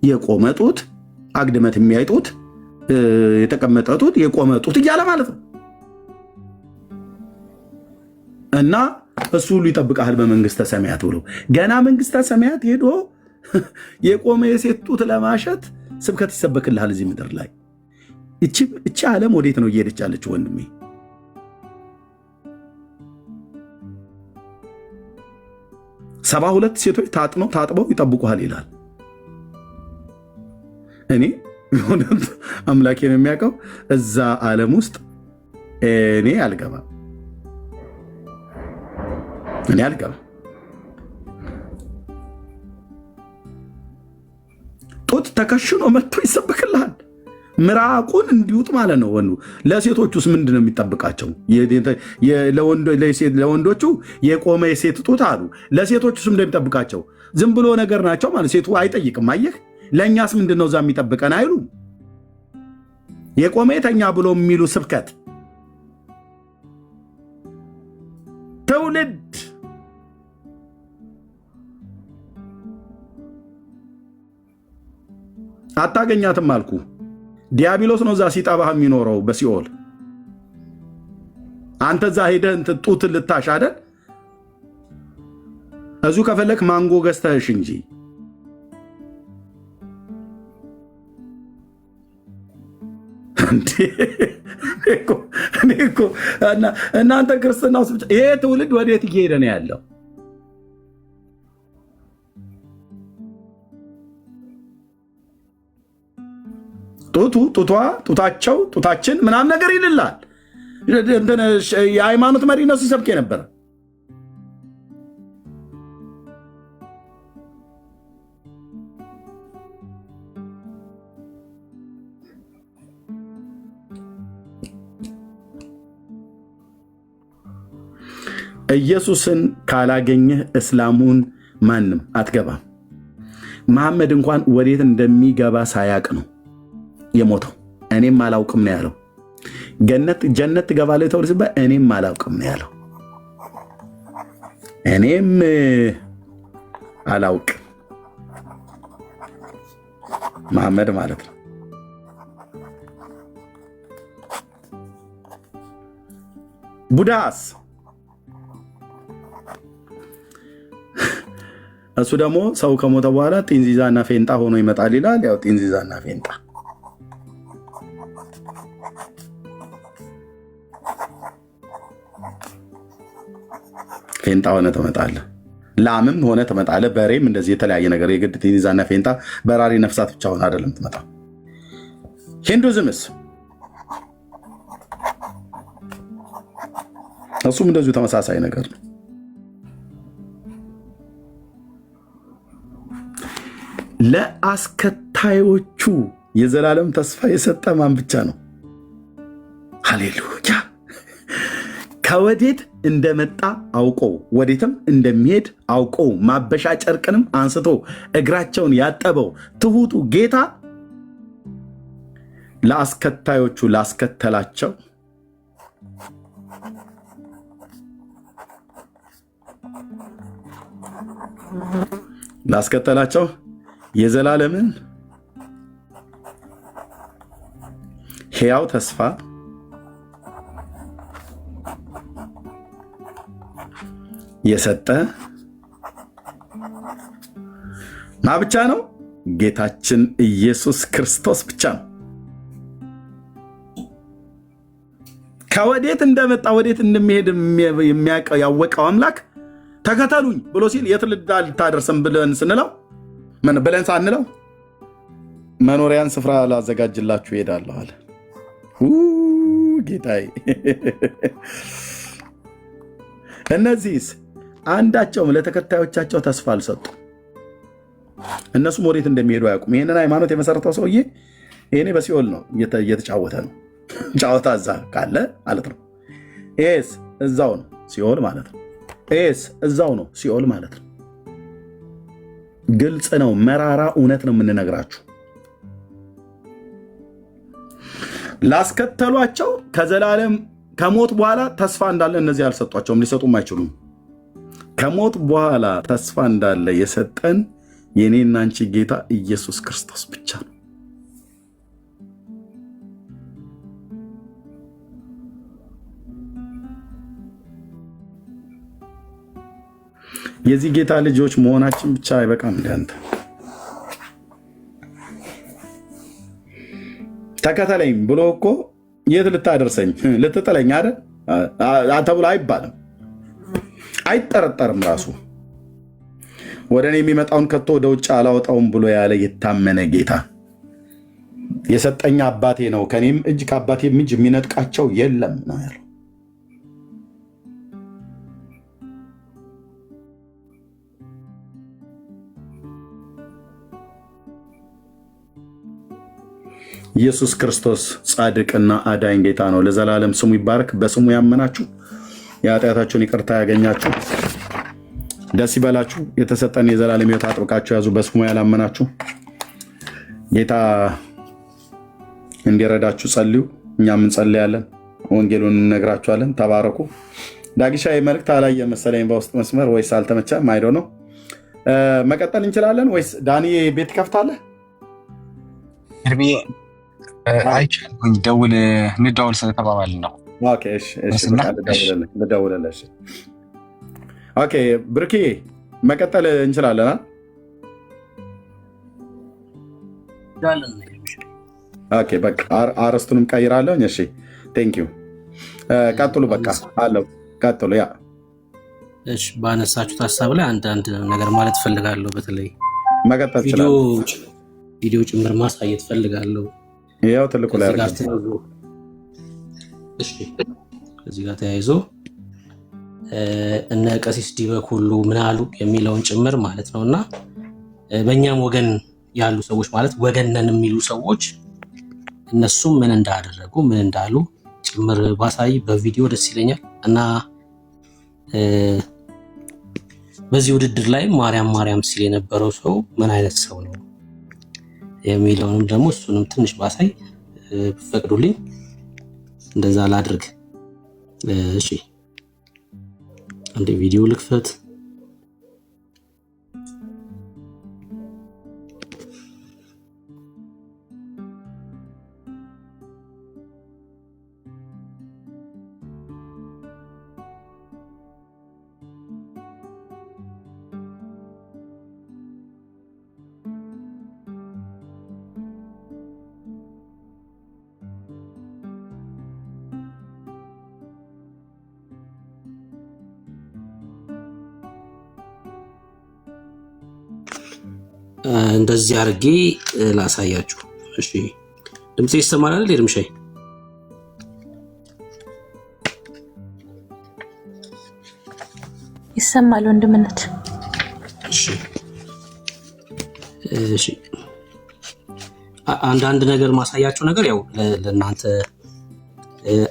የቆመ ጡት፣ አግድመት የሚያይጡት፣ የተቀመጠ ጡት፣ የቆመ ጡት እያለ ማለት ነው። እና እሱ ሁሉ ይጠብቃል በመንግስተ ሰማያት ብሎ ገና መንግስተ ሰማያት ሄዶ የቆመ የሴት ጡት ለማሸት ስብከት ይሰበክልሃል እዚህ ምድር ላይ። እቺ ዓለም ወዴት ነው እየሄደች ያለችው ወንድሜ? ሰባ 72 ሴቶች ታጥበው ይጠብቁሃል ይላል። እኔ የሆነት አምላኬ ነው የሚያውቀው። እዛ ዓለም ውስጥ እኔ አልገባም። ጡት ተከሽኖ መጥቶ ይሰብክልሃል። ምራቁን እንዲውጥ ማለት ነው። ወንዱ ለሴቶቹስ ምንድን ነው የሚጠብቃቸው? ለወንዶቹ የቆመ የሴት ጡት አሉ። ለሴቶቹስ እንደሚጠብቃቸው ዝም ብሎ ነገር ናቸው ማለት ሴቱ አይጠይቅም። አየህ፣ ለእኛስ ምንድን ነው እዛ የሚጠብቀን አይሉ። የቆመ የተኛ ብሎ የሚሉ ስብከት ትውልድ አታገኛትም አልኩ። ዲያብሎስ ነው እዛ ሲጠባህ የሚኖረው በሲኦል አንተ እዛ ሄደህ ጡት ልታሽ አይደል? እዚሁ ከፈለክ ማንጎ ገዝተህሽ እንጂ እናንተ ክርስትና ውስጥ ብቻ ይሄ ትውልድ ወዴት እየሄደ ነው ያለው? ጡታቸው ጡታችን ምናምን ነገር ይልላል። የሃይማኖት መሪ ነው ሲሰብክ የነበረ። ኢየሱስን ካላገኘህ እስላሙን ማንም አትገባም። መሐመድ እንኳን ወዴት እንደሚገባ ሳያቅ ነው የሞተው። እኔም አላውቅም ነው ያለው። ጀነት ትገባለህ ተብሎ ሲባል እኔም አላውቅም ነው ያለው። እኔም አላውቅም መሐመድ ማለት ነው። ቡዳስ እሱ ደግሞ ሰው ከሞተ በኋላ ጢንዚዛና ፌንጣ ሆኖ ይመጣል ይላል። ያው ጢንዚዛና ፌንጣ ሆነ ትመጣለህ። ላምም ሆነ ትመጣለህ። በሬም እንደዚህ የተለያየ ነገር የግድ ጢንዚዛና ፌንጣ በራሪ ነፍሳት ብቻ ሆነ አይደለም ትመጣ። ሂንዱዝምስ እሱም እንደዚሁ ተመሳሳይ ነገር ነው። ለአስከታዮቹ የዘላለም ተስፋ የሰጠ ማን ብቻ ነው? ሃሌሉያ። ከወዴት እንደመጣ አውቀው ወዴትም እንደሚሄድ አውቀው ማበሻ ጨርቅንም አንስቶ እግራቸውን ያጠበው ትሁቱ ጌታ ለአስከታዮቹ ላስከተላቸው የዘላለምን ሕያው ተስፋ የሰጠ ማ ብቻ ነው? ጌታችን ኢየሱስ ክርስቶስ ብቻ ነው። ከወዴት እንደመጣ ወዴት እንደሚሄድ የሚያውቀው ያወቀው አምላክ ተከተሉኝ ብሎ ሲል የት ልታደርሰን ብለን ስንለው ብለን ሳንለው መኖሪያን ስፍራ ላዘጋጅላችሁ እሄዳለሁ አለ። ጌታዬ። እነዚህስ አንዳቸውም ለተከታዮቻቸው ተስፋ አልሰጡ። እነሱም ወዴት እንደሚሄዱ አያውቁም። ይህንን ሃይማኖት የመሰረተው ሰውዬ ይሄኔ በሲኦል ነው እየተጫወተ ነው። ጫወታ እዛ ካለ ማለት ነው። ይሄስ እዛው ነው ሲኦል ማለት ነው። ይሄስ እዛው ነው ሲኦል ማለት ነው። ግልጽ ነው። መራራ እውነት ነው የምንነግራችሁ። ላስከተሏቸው ከዘላለም ከሞት በኋላ ተስፋ እንዳለ እነዚህ አልሰጧቸውም፣ ሊሰጡም አይችሉም። ከሞት በኋላ ተስፋ እንዳለ የሰጠን የኔና አንቺ ጌታ ኢየሱስ ክርስቶስ ብቻ ነው። የዚህ ጌታ ልጆች መሆናችን ብቻ አይበቃም። እንዳንተ ተከተለኝ ብሎ እኮ የት ልታደርሰኝ ልትጥለኝ አይደል ተብሎ አይባልም፣ አይጠረጠርም። ራሱ ወደ እኔ የሚመጣውን ከቶ ወደ ውጭ አላወጣውም ብሎ ያለ የታመነ ጌታ የሰጠኝ አባቴ ነው፣ ከኔም እጅ ከአባቴም እጅ የሚነጥቃቸው የለም ነው ያለው። ኢየሱስ ክርስቶስ ጻድቅና አዳኝ ጌታ ነው። ለዘላለም ስሙ ይባረክ። በስሙ ያመናችሁ የኃጢአታችሁን ይቅርታ ያገኛችሁ ደስ ይበላችሁ። የተሰጠን የዘላለም ሕይወት አጥብቃችሁ ያዙ። በስሙ ያላመናችሁ ጌታ እንዲረዳችሁ ጸልዩ። እኛም እንጸልያለን፣ ወንጌሉን እንነግራችኋለን። ተባረኩ። ዳጊሻ መልእክት አላየ መሰለኝ በውስጥ መስመር ወይስ አልተመቸም? አይዶ ነው። መቀጠል እንችላለን ወይስ ዳኒ ቤት ከፍታለህ? አይቻልኩኝ እንደዋወል ስለተባባልን ነው። ኦኬ እሺ ልደውልልህ። ኦኬ ብርኪ መቀጠል እንችላለን። ኦኬ በቃ አረስቱንም ቀይራለሁ። እሺ ቴንክ ዩ ቀጥሉ። በቃ አለው ቀጥሉ። ያ እሺ ባነሳችሁት ሀሳብ ላይ አንዳንድ ነገር ማለት ፈልጋለሁ። በተለይ መቀጠል ይችላል። ቪዲዮ ጭምር ማሳየት ፈልጋለሁ። ያው ትልቁ ላይ አድርገን እሺ ከዚህ ጋር ተያይዞ እነ ቀሲስ ዲበኩሉ ምን አሉ የሚለውን ጭምር ማለት ነውና በእኛም ወገን ያሉ ሰዎች ማለት ወገን ነን የሚሉ ሰዎች እነሱም ምን እንዳደረጉ ምን እንዳሉ ጭምር ባሳይ በቪዲዮ ደስ ይለኛል። እና በዚህ ውድድር ላይ ማርያም ሲል የነበረው ሰው ምን አይነት ሰው ነው የሚለውንም ደግሞ እሱንም ትንሽ ባሳይ ፈቅዱልኝ። እንደዛ ላድርግ። እሺ አንዴ ቪዲዮ ልክፈት። እንደዚህ አድርጌ ላሳያችሁ። እሺ ድምጽ ይሰማል አይደል? ድምጽ ይሰማል ወንድምነት። እሺ አንዳንድ ነገር ማሳያችሁ ነገር ያው ለእናንተ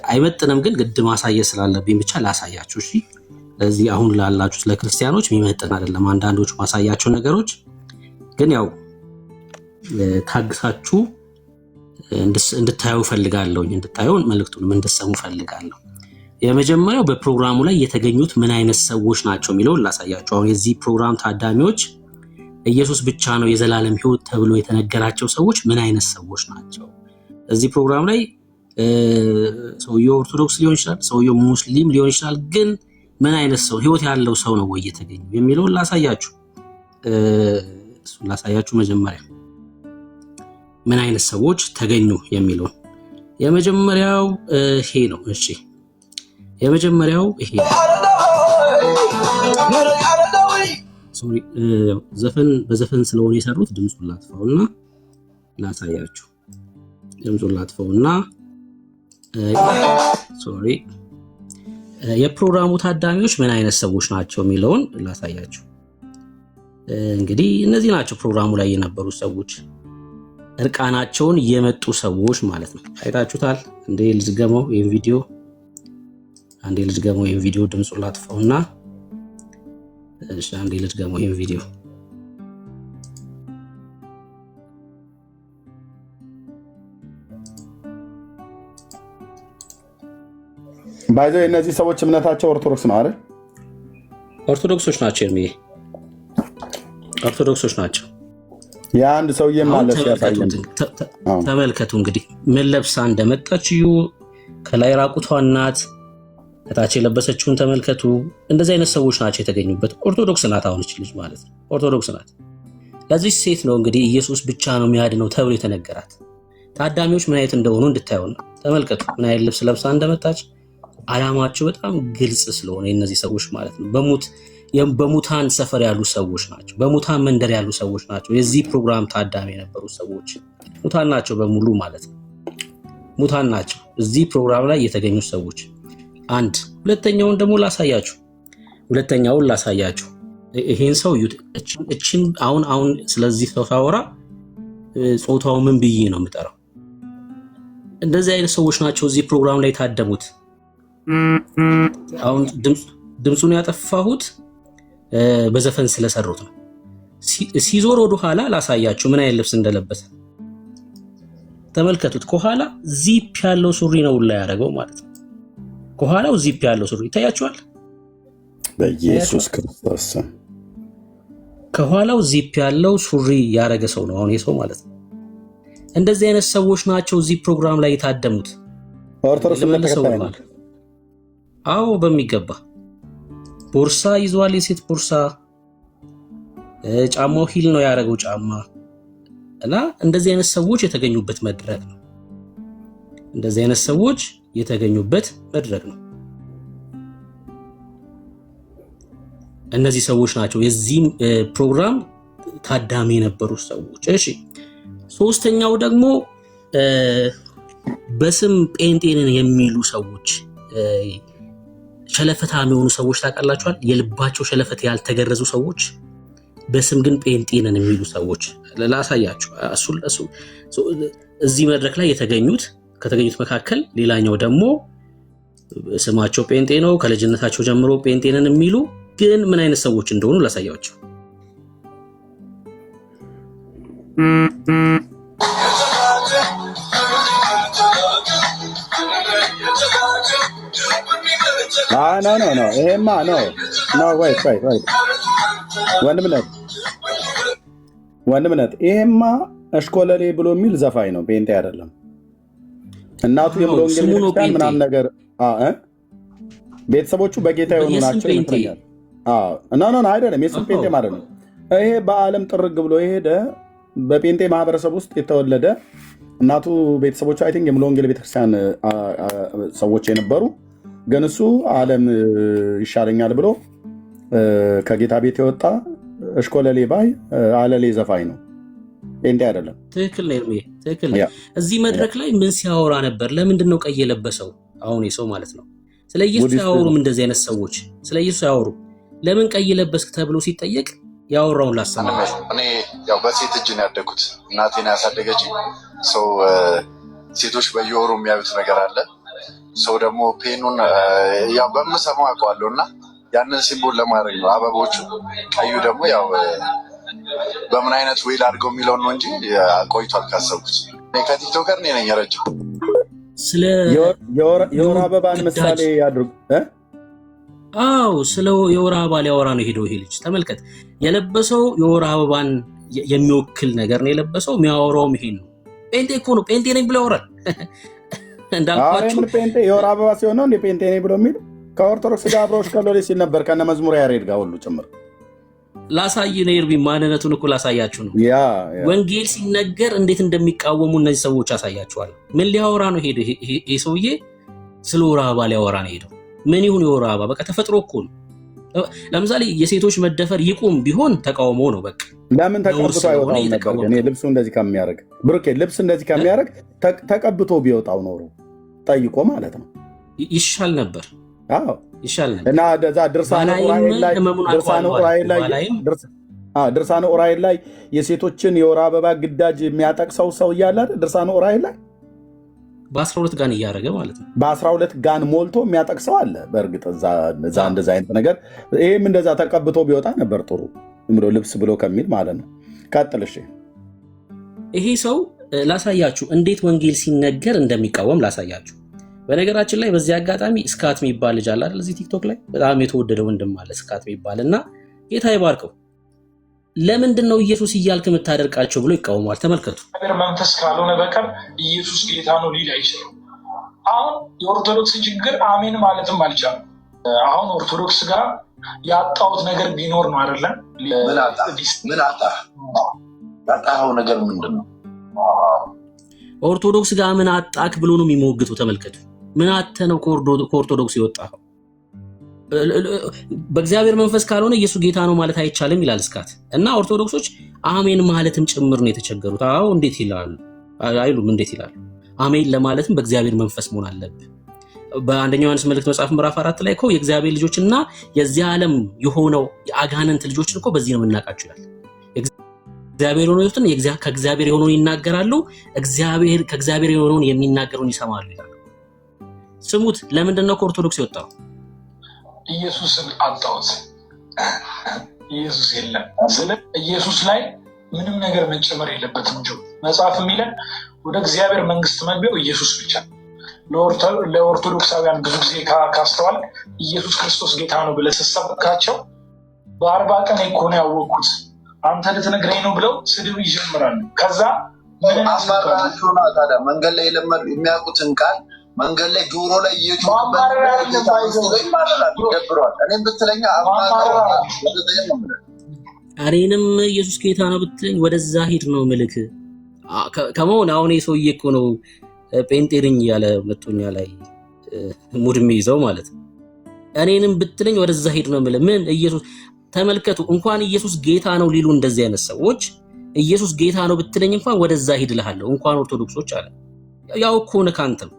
አይመጥንም፣ ግን ግድ ማሳየት ስላለብኝ ብቻ ላሳያችሁ። እሺ ለዚህ አሁን ላላችሁት ለክርስቲያኖች የሚመጥን አይደለም አንዳንዶቹ ማሳያችሁ ነገሮች፣ ግን ያው ታግሳችሁ እንድታዩ ፈልጋለሁ፣ እንድታዩ መልእክቱንም እንድትሰሙ ፈልጋለሁ። የመጀመሪያው በፕሮግራሙ ላይ የተገኙት ምን አይነት ሰዎች ናቸው የሚለውን ላሳያችሁ። አሁን የዚህ ፕሮግራም ታዳሚዎች ኢየሱስ ብቻ ነው የዘላለም ሕይወት ተብሎ የተነገራቸው ሰዎች ምን አይነት ሰዎች ናቸው? እዚህ ፕሮግራም ላይ ሰውየው ኦርቶዶክስ ሊሆን ይችላል፣ ሰውየው ሙስሊም ሊሆን ይችላል፣ ግን ምን አይነት ሰው ሕይወት ያለው ሰው ነው ወይ የተገኘው የሚለውን ላሳያችሁ። እሱን ላሳያችሁ። መጀመሪያ ምን አይነት ሰዎች ተገኙ የሚለውን የመጀመሪያው ይሄ ነው። እሺ የመጀመሪያው ይሄ ሶሪ በዘፈን ስለሆነ የሰሩት ድምጹን ላጥፋውና ላሳያችሁ። ድምጹን ላጥፋውና ሶሪ የፕሮግራሙ ታዳሚዎች ምን አይነት ሰዎች ናቸው የሚለውን ላሳያችሁ። እንግዲህ እነዚህ ናቸው ፕሮግራሙ ላይ የነበሩ ሰዎች፣ እርቃናቸውን የመጡ ሰዎች ማለት ነው። አይታችሁታል። እንዴ ልዝገመው ይሄን ቪዲዮ ድምጹን ላጥፋውና እሺ አንዴ ልድገመው ይሄን ቪዲዮ። ባይዘው እነዚህ ሰዎች እምነታቸው ኦርቶዶክስ ነው አይደል? ኦርቶዶክሶች ናቸው። ኦርቶዶክሶች ናቸው። የአንድ ሰውዬ ማለት ያሳየን ተመልከቱ። እንግዲህ ምን ለብሳ እንደመጣች እዩ። ከላይ ራቁቷን ናት፣ ከታች የለበሰችውን ተመልከቱ። እንደዚህ አይነት ሰዎች ናቸው የተገኙበት። ኦርቶዶክስ ናት። አሁን እቺ ልጅ ማለት ነው ኦርቶዶክስ ናት። ለዚህ ሴት ነው እንግዲህ ኢየሱስ ብቻ ነው የሚያድነው ተብሎ የተነገራት። ታዳሚዎች ምን አይነት እንደሆኑ እንድታዩ ነው። ተመልከቱ ምን አይነት ልብስ ለብሳ እንደመጣች። አላማቸው በጣም ግልጽ ስለሆነ የእነዚህ ሰዎች ማለት ነው በሙታን ሰፈር ያሉ ሰዎች ናቸው። በሙታን መንደር ያሉ ሰዎች ናቸው። የዚህ ፕሮግራም ታዳሚ የነበሩ ሰዎች ሙታን ናቸው በሙሉ ማለት ነው። ሙታን ናቸው እዚህ ፕሮግራም ላይ የተገኙ ሰዎች። አንድ ሁለተኛውን ደግሞ ላሳያችሁ። ይሄን ሰው እዩት። እቺን አሁን ስለዚህ ሰው ሳወራ ጾታው ምን ብዬ ነው የምጠራው? እንደዚህ አይነት ሰዎች ናቸው እዚህ ፕሮግራም ላይ የታደሙት። አሁን ድምጹን ያጠፋሁት በዘፈን ስለሰሩት ነው። ሲዞር ወደ ኋላ ላሳያችሁ ምን አይነት ልብስ እንደለበሰ ተመልከቱት። ከኋላ ዚፕ ያለው ሱሪ ነው ላይ ያደረገው ማለት ነው። ከኋላው ዚፕ ያለው ሱሪ ይታያችኋል። በኢየሱስ ክርስቶስ ከኋላው ዚፕ ያለው ሱሪ ያደረገ ሰው ነው አሁን የሰው ማለት ነው። እንደዚህ አይነት ሰዎች ናቸው እዚህ ፕሮግራም ላይ የታደሙት። ኦርቶዶክስ አዎ በሚገባ ቦርሳ ይዟል፣ የሴት ቦርሳ። ጫማው ሂል ነው ያደረገው ጫማ እና እንደዚህ አይነት ሰዎች የተገኙበት መድረክ ነው። እንደዚህ አይነት ሰዎች የተገኙበት መድረክ ነው። እነዚህ ሰዎች ናቸው የዚህ ፕሮግራም ታዳሚ የነበሩ ሰዎች። እሺ ሶስተኛው ደግሞ በስም ጴንጤንን የሚሉ ሰዎች፣ ሸለፈታም የሆኑ ሰዎች ታውቃላችኋል። የልባቸው ሸለፈት ያልተገረዙ ሰዎች በስም ግን ጴንጤንን የሚሉ ሰዎች ላሳያችሁ። እዚህ መድረክ ላይ ከተገኙት መካከል ሌላኛው ደግሞ ስማቸው ጴንጤ ነው፣ ከልጅነታቸው ጀምሮ ጴንጤንን የሚሉ ግን ምን አይነት ሰዎች እንደሆኑ ላሳያችሁ። ኖ ይሄማ ወይት ወንድምነት ይሄማ እሽኮለሌ ብሎ የሚል ዘፋኝ ነው፣ ጴንጤ አይደለም። እናቱ የሙሉ ወንጌል ቤተክርስቲያን ምናምን ነገር ቤተሰቦቹ በጌታ የሆኑ ናቸው ይመስለኛል። አይደለም፣ የስም ጴንጤ ማለት ነው። ይሄ በዓለም ጥርግ ብሎ የሄደ በጴንጤ ማህበረሰብ ውስጥ የተወለደ እናቱ ቤተሰቦቹ አይ ቲንክ የሙሉ ወንጌል ቤተክርስቲያን ሰዎች የነበሩ ግን እሱ ዓለም ይሻለኛል ብሎ ከጌታ ቤት የወጣ እሽኮለሌ ባይ አለሌ ዘፋኝ ነው፣ ጴንጤ አይደለም። ትክክል ነው። ትክክል ነው። እዚህ መድረክ ላይ ምን ሲያወራ ነበር? ለምንድን ነው ቀይ የለበሰው? አሁን የሰው ማለት ነው። ስለ ኢየሱስ ያወሩም እንደዚህ አይነት ሰዎች ስለ ኢየሱስ ያወሩ። ለምን ቀይ ለበስክ ተብሎ ሲጠየቅ ያወራውን ላሰማችሁ። እኔ ያው በሴት እጅ ነው ያደግኩት። እናቴን ያሳደገች ሰው ሴቶች በየወሩ የሚያዩት ነገር አለ። ሰው ደግሞ ፔኑን ያው በምሰማው አውቀዋለሁ እና ያንን ሲምቦል ለማድረግ ነው። አበቦቹ ቀዩ ደግሞ ያው በምን አይነት ዌል አድርገው የሚለውን ነው እንጂ ቆይቷል ካሰብኩት። እኔ ከቲክቶከር እኔ ነኝ ረጅም ስለ የወር አበባን ምሳሌ ያድርጉ። አዎ ስለ የወር አበባ ሊያወራ ነው ሄደው። ይሄ ልጅ ተመልከት፣ የለበሰው የወር አበባን የሚወክል ነገር ነው የለበሰው። የሚያወራውም ይሄን ነው። ጴንጤ እኮ ነው። ጴንጤ ነኝ ብሎ ያወራል። እንዳልኳችሁ ጴንጤ የወር አበባ ሲሆን ነው እንደ ጴንጤ ነኝ ብሎ የሚል ከኦርቶዶክስ ጋር አብሮሽ ከሎሌ ሲል ነበር ከነ መዝሙር ያሬድ ጋር ሁሉ ጭምር። ላሳይ ነው ኤርቢ፣ ማንነቱን እኮ ላሳያችሁ ነው። ወንጌል ሲነገር እንዴት እንደሚቃወሙ እነዚህ ሰዎች አሳያችኋል። ምን ሊያወራ ነው ሄደው? ይሄ ሰውዬ ስለ ወር አበባ ሊያወራ ነው ሄደው። ምን ይሁን የወር አበባ? በቃ ተፈጥሮ እኮ ነው። ለምሳሌ የሴቶች መደፈር ይቁም ቢሆን ተቃውሞ ነው። በቃ ለምን ተቀብቶ አይወጣው ነበር? እኔ ልብሱ እንደዚህ ከሚያደርግ ብሩኬ ልብስ እንደዚህ ከሚያደርግ ተቀብቶ ቢወጣው ኖሮ ጠይቆ ማለት ነው ይሻል ነበር። አዎ ይሻል ነበር። እና ደዛ ድርሳነ ዑራኤል ላይ የሴቶችን የወር አበባ ግዳጅ የሚያጠቅሰው ሰው እያለ ድርሳነ ዑራኤል ላይ በ12 ጋን እያደረገ ማለት ነው። በ12 ጋን ሞልቶ የሚያጠቅሰው አለ። በእርግጥ እዛ እንደዛ አይነት ነገር ይሄም እንደዛ ተቀብቶ ቢወጣ ነበር ጥሩ ብሎ ልብስ ብሎ ከሚል ማለት ነው። ቀጥልሽ። ይሄ ሰው ላሳያችሁ እንዴት ወንጌል ሲነገር እንደሚቃወም ላሳያችሁ። በነገራችን ላይ በዚህ አጋጣሚ ስካት የሚባል ልጅ አለ አይደል? እዚህ ቲክቶክ ላይ በጣም የተወደደ ወንድም አለ ስካት የሚባል እና ጌታ ይባርከው። ለምንድን ነው ኢየሱስ እያልክ የምታደርቃቸው ብሎ ይቃወማል። ተመልከቱ። መንፈስ ካልሆነ በቀር ኢየሱስ ጌታ ነው ሊል አይችልም። አሁን የኦርቶዶክስ ችግር አሜን ማለትም አልቻለም። አሁን ኦርቶዶክስ ጋር ያጣሁት ነገር ቢኖር ነው አይደለም? ምን ያጣኸው ነገር ምንድን ነው? ኦርቶዶክስ ጋር ምን አጣክ ብሎ ነው የሚሞግቱ። ተመልከቱ። ምን አተ ነው ከኦርቶዶክስ የወጣኸው? በእግዚአብሔር መንፈስ ካልሆነ ኢየሱስ ጌታ ነው ማለት አይቻልም ይላል ስካት። እና ኦርቶዶክሶች አሜን ማለትም ጭምር ነው የተቸገሩት። አዎ እንዴት ይላሉ አይሉም? እንዴት ይላሉ? አሜን ለማለትም በእግዚአብሔር መንፈስ መሆን አለብህ። በአንደኛ ዮሐንስ መልእክት መጽሐፍ ምዕራፍ 4 ላይ እኮ የእግዚአብሔር ልጆችና የዚህ ዓለም የሆነው የአጋንንት ልጆችን እኮ በዚህ ነው የምናውቃቸው ይላል። እግዚአብሔር የሆኑትን ከእግዚአብሔር የሆነውን ይናገራሉ፣ ከእግዚአብሔር የሆነውን የሚናገሩን ይሰማሉ ይላል። ስሙት። ለምንድን ነው ከኦርቶዶክስ የወጣው? ኢየሱስን አጣሁት። ኢየሱስ የለም። ስለ ኢየሱስ ላይ ምንም ነገር መጨመር የለበትም እንጂ መጽሐፍ የሚለን ወደ እግዚአብሔር መንግስት መግቢያው ኢየሱስ ብቻ። ለኦርቶዶክሳውያን ብዙ ጊዜ ካስተዋል ኢየሱስ ክርስቶስ ጌታ ነው ብለህ ስትሰብካቸው በ40 ቀን እኮ ነው ያወቅኩት አንተ ልትነግረኝ ነው ብለው ስድብ ይጀምራሉ። ከዛ ታዲያ መንገድ ላይ የሚያውቁትን ቃል መንገድ ላይ ጆሮ ላይ እየጮህበት ይገብረዋል። እኔም ብትለኛ እኔንም ኢየሱስ ጌታ ነው ብትለኝ ወደዛ ሂድ ነው ምልክ ከመሆን አሁን ሰውዬ እኮ ነው ጴንጤርኝ ያለ መቶኛ ላይ ሙድም ይዘው ማለት ነው። እኔንም ብትለኝ ወደዛ ሂድ ነው ምልክ ምን ኢየሱስ ተመልከቱ። እንኳን ኢየሱስ ጌታ ነው ሊሉ እንደዚህ አይነት ሰዎች ኢየሱስ ጌታ ነው ብትለኝ እንኳን ወደዛ ሂድ እልሃለሁ። እንኳን ኦርቶዶክሶች አለ ያው እኮ ነው ካንተም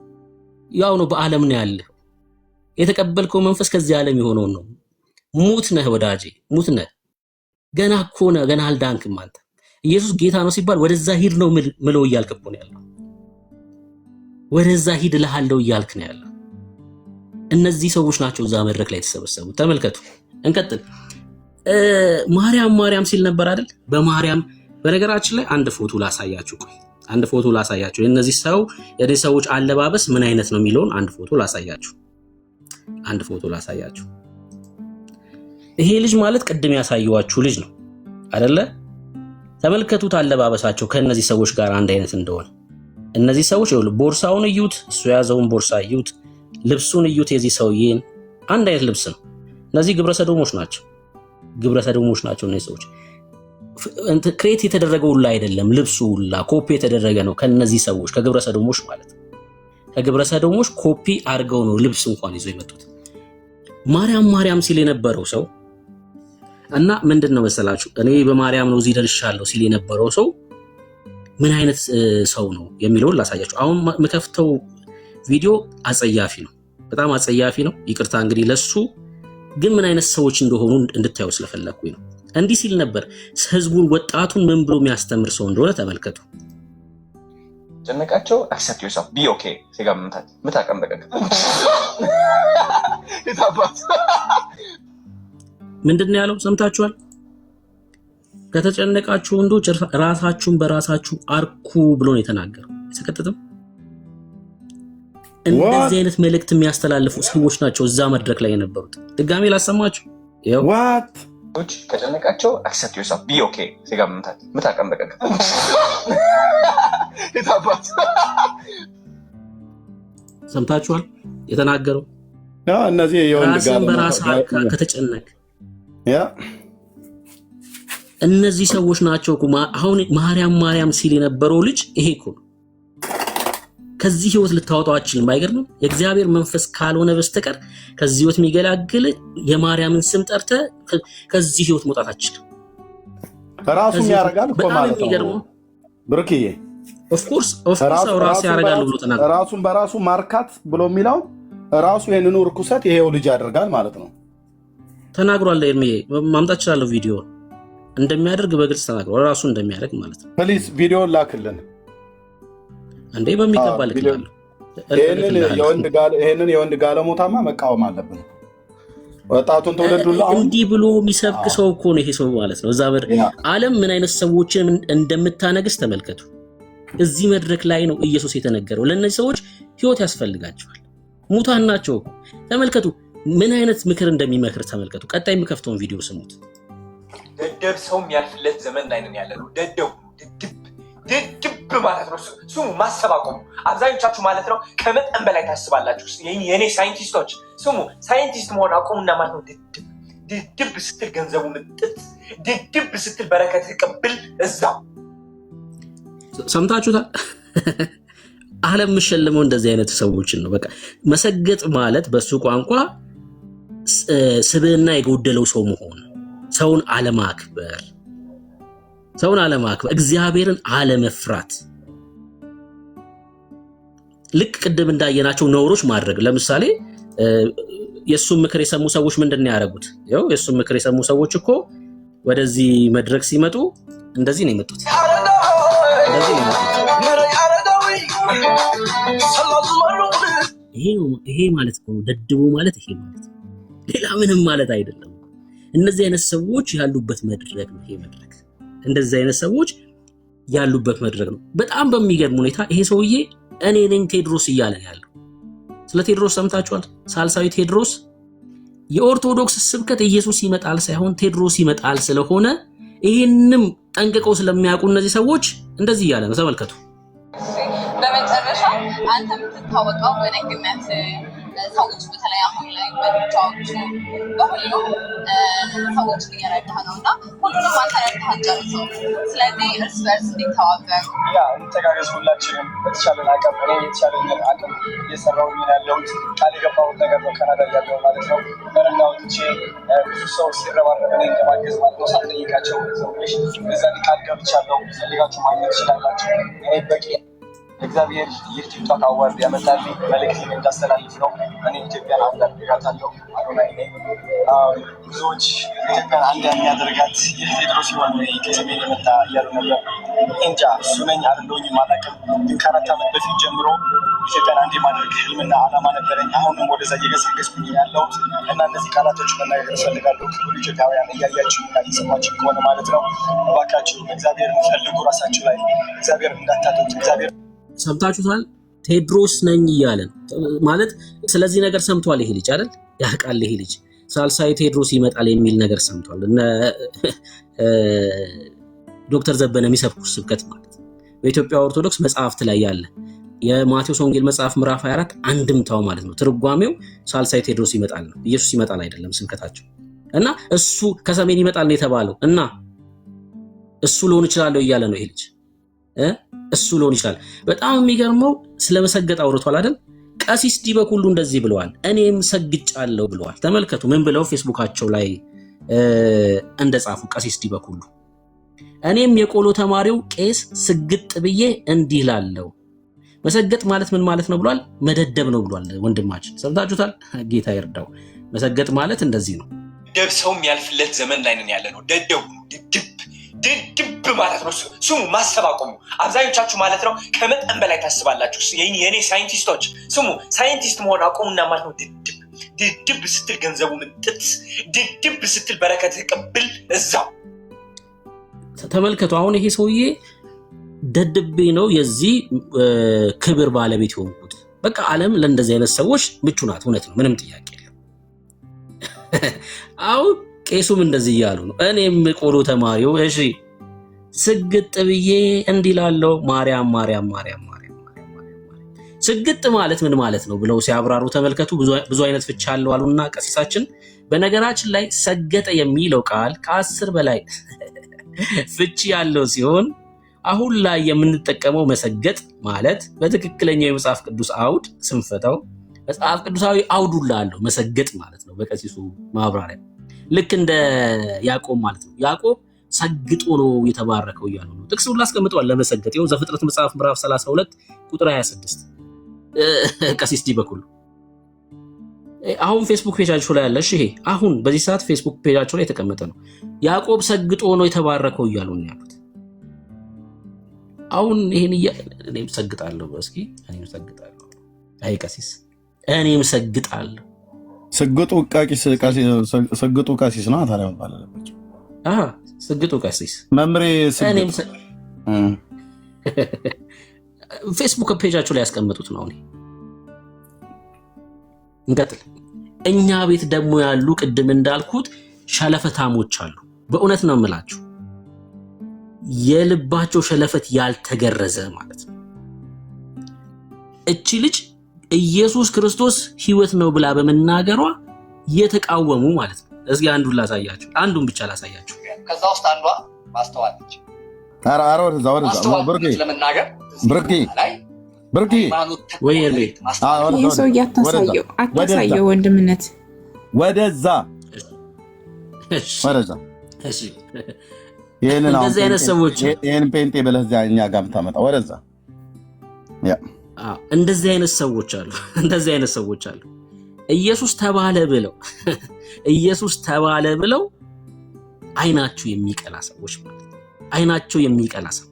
ያው ነው በዓለም ነው ያለ የተቀበልከው መንፈስ ከዚህ ዓለም የሆነው ነው። ሙት ነህ ወዳጄ ሙት ነህ። ገና እኮ ነው ገና አልዳንክም አንተ። ኢየሱስ ጌታ ነው ሲባል ወደዛ ሂድ ነው ምለው እያልክ እኮ ነው ያለው። ወደዛ ሂድ እልሃለሁ እያልክ ነው ያለው። እነዚህ ሰዎች ናቸው እዛ መድረክ ላይ የተሰበሰቡት። ተመልከቱ እንቀጥል። ማርያም ሲል ነበር አይደል? በማርያም በነገራችን ላይ አንድ ፎቶ ላሳያችሁ። ቆይ አንድ ፎቶ ላሳያችሁ። የነዚህ ሰዎች አለባበስ ምን አይነት ነው የሚለውን አንድ ፎቶ ላሳያችሁ። ይሄ ልጅ ማለት ቅድም ያሳየዋችሁ ልጅ ነው አይደለ? ተመልከቱት አለባበሳቸው ከነዚህ ሰዎች ጋር አንድ አይነት እንደሆነ። እነዚህ ሰዎች ቦርሳውን እዩት፣ እሱ የያዘውን ቦርሳ እዩት፣ ልብሱን እዩት። የዚህ ሰውዬን አንድ አይነት ልብስ ነው። እነዚህ ግብረሰዶሞች ናቸው እነዚህ ሰዎች። ክሬት የተደረገው ሁላ አይደለም፣ ልብሱ ሁላ ኮፒ የተደረገ ነው ከነዚህ ሰዎች ከግብረሰዶሞች ማለት ነው። ከግብረሰዶሞች ኮፒ አድርገው ነው ልብስ እንኳን ይዘው የመጡት። ማርያም ሲል የነበረው ሰው እና ምንድነው መሰላችሁ እኔ በማርያም ነው እዚህ ደርሻለሁ ሲል የነበረው ሰው ምን አይነት ሰው ነው የሚለውን ላሳያችሁ። አሁን መከፍተው ቪዲዮ አጸያፊ ነው፣ በጣም አጸያፊ ነው። ይቅርታ እንግዲህ ለሱ ግን ምን አይነት ሰዎች እንደሆኑ እንድታዩ ስለፈለኩኝ ነው። እንዲህ ሲል ነበር ህዝቡን ወጣቱን ምን ብሎ የሚያስተምር ሰው እንደሆነ ተመልከቱ። ጨነቃቸው accept yourself be okay ሲጋ ምታቀም በቀቅ ይታባት ምንድነው ያለው ሰምታችኋል? ከተጨነቃችሁ ወንዶች ራሳችሁን በራሳችሁ አርኩ ብሎ ነው የተናገረው። የተከተተው እንደዚህ አይነት መልእክት የሚያስተላልፉ ሰዎች ናቸው እዛ መድረክ ላይ የነበሩት። ድጋሜ ላሰማችሁ። ይሄው what ከጨነቃቸው accept yourself be okay ሲጋ ምታቀም በቀቅ ይታባት ሰምታችኋል የተናገረው። እነዚህ የወንድ ጋር በራስ ከተጨነቅ እነዚህ ሰዎች ናቸው እኮ አሁን ማርያም ሲል የነበረው ልጅ ይሄ እኮ ነው። ከዚህ ህይወት ልታወጣው አትችልም። አይገርምም? የእግዚአብሔር መንፈስ ካልሆነ በስተቀር ከዚህ ህይወት የሚገላግል የማርያምን ስም ጠርተ ከዚህ ህይወት መውጣት አትችልም። ራሱም ያረጋል እኮ ማለት ነው ብርክዬ። ኦፍ ኮርስ ራሱ ያረጋል ብሎ ተናግሯል። ራሱን በራሱ ማርካት ብሎ የሚለው ራሱ ይሄንን ርኩሰት ይሄው ልጅ ያደርጋል ማለት ነው ተናግሯል። ኤርሚዬ ማምጣት ይችላል ቪዲዮ እንደሚያደርግ በግልጽ ተናግሯል። ራሱ እንደሚያደርግ ማለት ነው። ፕሊዝ ቪዲዮ ላክልን እንዴ በሚገባ ልክልኝ። ይሄንን የወንድ ጋለሞታማ መቃወም አለብን። ወጣቱን ተወለዱላ እንዲህ ብሎ የሚሰብክ ሰው እኮ ነው ይሄ ሰው ማለት ነው። እዛ ዓለም ምን አይነት ሰዎችን እንደምታነግስ ተመልከቱ። እዚህ መድረክ ላይ ነው ኢየሱስ የተነገረው። ለእነዚህ ሰዎች ህይወት ያስፈልጋቸዋል። ሙታን ናቸው። ተመልከቱ ምን አይነት ምክር እንደሚመክር ተመልከቱ። ቀጣይ የሚከፍተውን ቪዲዮ ስሙት። ደደብ ሰው የሚያልፍለት ዘመን ላይ ነን ያለነው። ድድብ ማለት ነው። ስሙ ማሰብ አቆሙ። አብዛኞቻችሁ ማለት ነው ከመጠን በላይ ታስባላችሁ። የኔ ሳይንቲስቶች ስሙ፣ ሳይንቲስት መሆን አቆሙና ማለት ነው ድድብ ስትል ገንዘቡ ምጥጥ፣ ድድብ ስትል በረከት ቅብል እዛው። ሰምታችሁታል? ዓለም የምሸልመው እንደዚህ አይነት ሰዎችን ነው። በቃ መሰገጥ ማለት በሱ ቋንቋ ስብዕና የጎደለው ሰው መሆን፣ ሰውን አለማክበር፣ እግዚአብሔርን አለመፍራት፣ ልክ ቅድም እንዳየናቸው ነውሮች ማድረግ። ለምሳሌ የሱን ምክር የሰሙ ሰዎች ምንድነው ያደረጉት? ያው የሱን ምክር የሰሙ ሰዎች እኮ ወደዚህ መድረክ ሲመጡ እንደዚህ ነው የመጡት። ይሄ ማለት ነው ደድቦ ማለት ይሄ ማለት ሌላ ምንም ማለት አይደለም። እነዚህ አይነት ሰዎች ያሉበት መድረክ ነው ይሄ መድረክ። እንደዚህ አይነት ሰዎች ያሉበት መድረክ ነው። በጣም በሚገርም ሁኔታ ይሄ ሰውዬ እኔ ነኝ ቴድሮስ እያለ ያለው። ስለ ቴድሮስ ሰምታችኋል? ሳልሳዊ ቴድሮስ የኦርቶዶክስ ስብከት ኢየሱስ ይመጣል ሳይሆን ቴድሮስ ይመጣል ስለሆነ ይሄንም ጠንቅቀው ስለሚያውቁ እነዚህ ሰዎች እንደዚህ እያለ ነው። ተመልከቱ። በመጨረሻ አንተ የምትታወቀው በደግነት ሰዎች በተለይ አሁን ላይ በብቻዎቹ በሁሉም ሰዎች እየረዳህ ነው እና ሁሉንም አንተ ረዳህ ጨርሰው። ስለዚህ እርስ በርስ እንዲተባበሩ እንተጋገዝ። ሁላችንም በተቻለን አቅም እኔ የተቻለኝን አቅም እየሰራሁኝ ያለሁት ቃል የገባሁት ነገር ነው። ካናዳ ያለው ማለት ነው በረና ወጥቼ ብዙ ሰው ሲረባረብ እኔን ለማገዝ ማለት ነው ሳልጠይቃቸው ሰዎች እዛ ቃል ገብቻለሁ። ፈልጋችሁ ማግኘት ትችላላችሁ። እኔ በቂ እግዚአብሔር የቲክቶክ አዋርድ ያመጣልኝ መልእክቴን እንዳስተላልፍ ነው። እኔ ኢትዮጵያን አንድ አድርጋታለሁ። አዶናይ ነኝ። ብዙዎች ኢትዮጵያን አንድ የሚያደርጋት የቴድሮስ ሲሆን ከሰሜን የመጣ እያሉ ነበር። እንጃ እሱ ነኝ አይደለሁኝም አላውቅም። ግን ከ4 ዓመት በፊት ጀምሮ ኢትዮጵያን አንድ የማድረግ ህልምና ዓላማ ነበረኝ። አሁንም ወደዛ እየገሰገስኩኝ ያለሁት እና እነዚህ ቃላቶች መናገር እፈልጋለሁ። ክቡር ኢትዮጵያውያን እያያችሁ እና እየሰማችሁ ከሆነ ማለት ነው እባካችሁ እግዚአብሔር ፈልጉ። ራሳችሁ ላይ እግዚአብሔር እንዳታጡት። እግዚአብሔር ሰምታችሁታል። ቴድሮስ ነኝ እያለ ማለት ስለዚህ ነገር ሰምቷል። ይሄ ልጅ አይደል ያውቃል። ይሄ ልጅ ሳልሳይ ቴድሮስ ይመጣል የሚል ነገር ሰምቷል። እነ ዶክተር ዘበነ የሚሰብኩት ስብከት ማለት በኢትዮጵያ ኦርቶዶክስ መጽሐፍት ላይ ያለ የማቴዎስ ወንጌል መጽሐፍ ምዕራፍ 24 አንድምታው ማለት ነው። ትርጓሜው ሳልሳይ ቴድሮስ ይመጣል ነው። ኢየሱስ ይመጣል አይደለም ስብከታቸው። እና እሱ ከሰሜን ይመጣል ነው የተባለው እና እሱ ሊሆን ይችላል እያለ ነው ይሄ ልጅ እሱ ሊሆን ይችላል። በጣም የሚገርመው ስለመሰገጥ አውርቷል አይደል? ቀሲስ ዲበኩሉ እንደዚህ ብለዋል፣ እኔም ሰግጫለሁ ብለዋል። ተመልከቱ ምን ብለው ፌስቡካቸው ላይ እንደጻፉ ቀሲስ ዲበኩሉ። እኔም የቆሎ ተማሪው ቄስ ስግጥ ብዬ እንዲህ ላለው። መሰገጥ ማለት ምን ማለት ነው ብሏል? መደደብ ነው ብሏል ወንድማችን። ሰምታችሁታል። ጌታ ይርዳው። መሰገጥ ማለት እንደዚህ ነው። ደብ ሰው የሚያልፍለት ዘመን ላይ ነን ያለ ነው። ደደቡ ድብ ማለት ነው። ስሙ ማሰብ አቆሙ። አብዛኞቻችሁ ማለት ነው ከመጠን በላይ ታስባላችሁ። የኔ ሳይንቲስቶች ስሙ፣ ሳይንቲስት መሆን አቆሙና ማለት ነው ድብ ስትል ገንዘቡ ምንጥት፣ ድብ ስትል በረከት ቅብል እዛው። ተመልከቱ። አሁን ይሄ ሰውዬ ደድቤ ነው የዚህ ክብር ባለቤት የሆንኩት። በቃ ዓለም ለእንደዚህ አይነት ሰዎች ምቹ ናት። እውነት ነው፣ ምንም ጥያቄ የለም። አሁን ቄሱም እንደዚህ እያሉ ነው። እኔም ቆሎ ተማሪው እሺ ስግጥ ብዬ እንዲህ ላለው ማርያም ማርያም ማርያም ማርያም ስግጥ ማለት ምን ማለት ነው ብለው ሲያብራሩ ተመልከቱ። ብዙ አይነት ፍቻ አለው አሉና ቀሲሳችን። በነገራችን ላይ ሰገጠ የሚለው ቃል ከ10 በላይ ፍቺ ያለው ሲሆን አሁን ላይ የምንጠቀመው መሰገጥ ማለት በትክክለኛው የመጽሐፍ ቅዱስ አውድ ስንፈታው መጽሐፍ ቅዱሳዊ አውዱላ አለው መሰገጥ ማለት ነው በቀሲሱ ማብራሪያ። ልክ እንደ ያዕቆብ ማለት ነው። ያዕቆብ ሰግጦ ነው የተባረከው እያሉ ነው። ጥቅስ ሁሉ አስቀምጠዋል ለመሰገጥ። ይኸው ዘፍጥረት መጽሐፍ ምዕራፍ 32 ቁጥር 26 ቀሲስ ዲበኩሉ አሁን ፌስቡክ ፔጃቸው ላይ ያለ። እሺ ይሄ አሁን በዚህ ሰዓት ፌስቡክ ፔጃቸው ላይ የተቀመጠ ነው። ያዕቆብ ሰግጦ ነው የተባረከው እያሉ ነው ያሉት። አሁን ይሄን እኔም ሰግጣለሁ። እስኪ እኔም ሰግጣለሁ። አይ ቀሲስ እኔም ሰግጣለሁ። ስግጡ ቀሲስ ነው ታዲያ መባል አለበት። ስግጡ ቀሲስ መምሬ እኔም ፌስቡክ ፔጃቸው ላይ ያስቀመጡት ነው። እንቀጥል። እኛ ቤት ደግሞ ያሉ ቅድም እንዳልኩት ሸለፈታሞች አሉ። በእውነት ነው የምላችሁ የልባቸው ሸለፈት ያልተገረዘ ማለት ነው። እቺ ልጅ ኢየሱስ ክርስቶስ ሕይወት ነው ብላ በመናገሯ የተቃወሙ ማለት ነው። እስኪ አንዱን ላሳያችሁ፣ አንዱን ብቻ ላሳያችሁ። ከዛ ውስጥ አንዷ ማስተዋለች። አረ ወደዛ ብርቂ ወይ ይህ ሰው አታሳየው ወንድምነት ወደዛ እንደዚህ አይነት ሰዎች ይህን ጴንጤ ብለህ እኛ ጋር ምታመጣ ወደዛ። እንደዚህ አይነት ሰዎች አሉ። እንደዚህ አይነት ሰዎች አሉ። ኢየሱስ ተባለ ብለው አይናቸው የሚቀላ ሰዎች ማለት ነው። አይናቸው የሚቀላ ሰዎች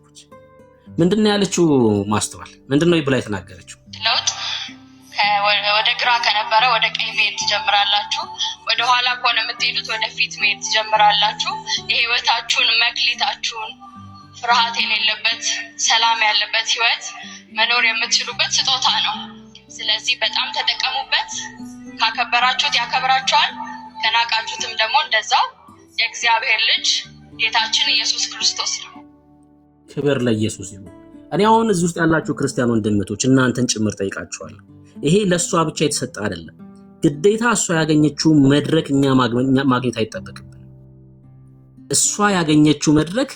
ምንድነው ያለችው? ማስተዋል ምንድነው ብላ የተናገረችው? ለውጥ ወደ ግራ ከነበረ ወደ ቀኝ መሄድ ትጀምራላችሁ። ወደ ኋላ ከሆነ የምትሄዱት ወደ ፊት መሄድ ትጀምራላችሁ። የህይወታችሁን መክሊታችሁን ፍርሃት የሌለበት ሰላም ያለበት ህይወት መኖር የምትችሉበት ስጦታ ነው። ስለዚህ በጣም ተጠቀሙበት። ካከበራችሁት ያከብራችኋል፣ ከናቃችሁትም ደግሞ እንደዛው። የእግዚአብሔር ልጅ ጌታችን ኢየሱስ ክርስቶስ ነው። ክብር ለኢየሱስ ይሁን። እኔ አሁን እዚህ ውስጥ ያላችሁ ክርስቲያን ወንድሞች እናንተን ጭምር ጠይቃችኋለሁ። ይሄ ለሷ ብቻ የተሰጠ አይደለም። ግዴታ እሷ ያገኘችው መድረክ እኛ ማግኘት አይጠበቅብንም። እሷ ያገኘችው መድረክ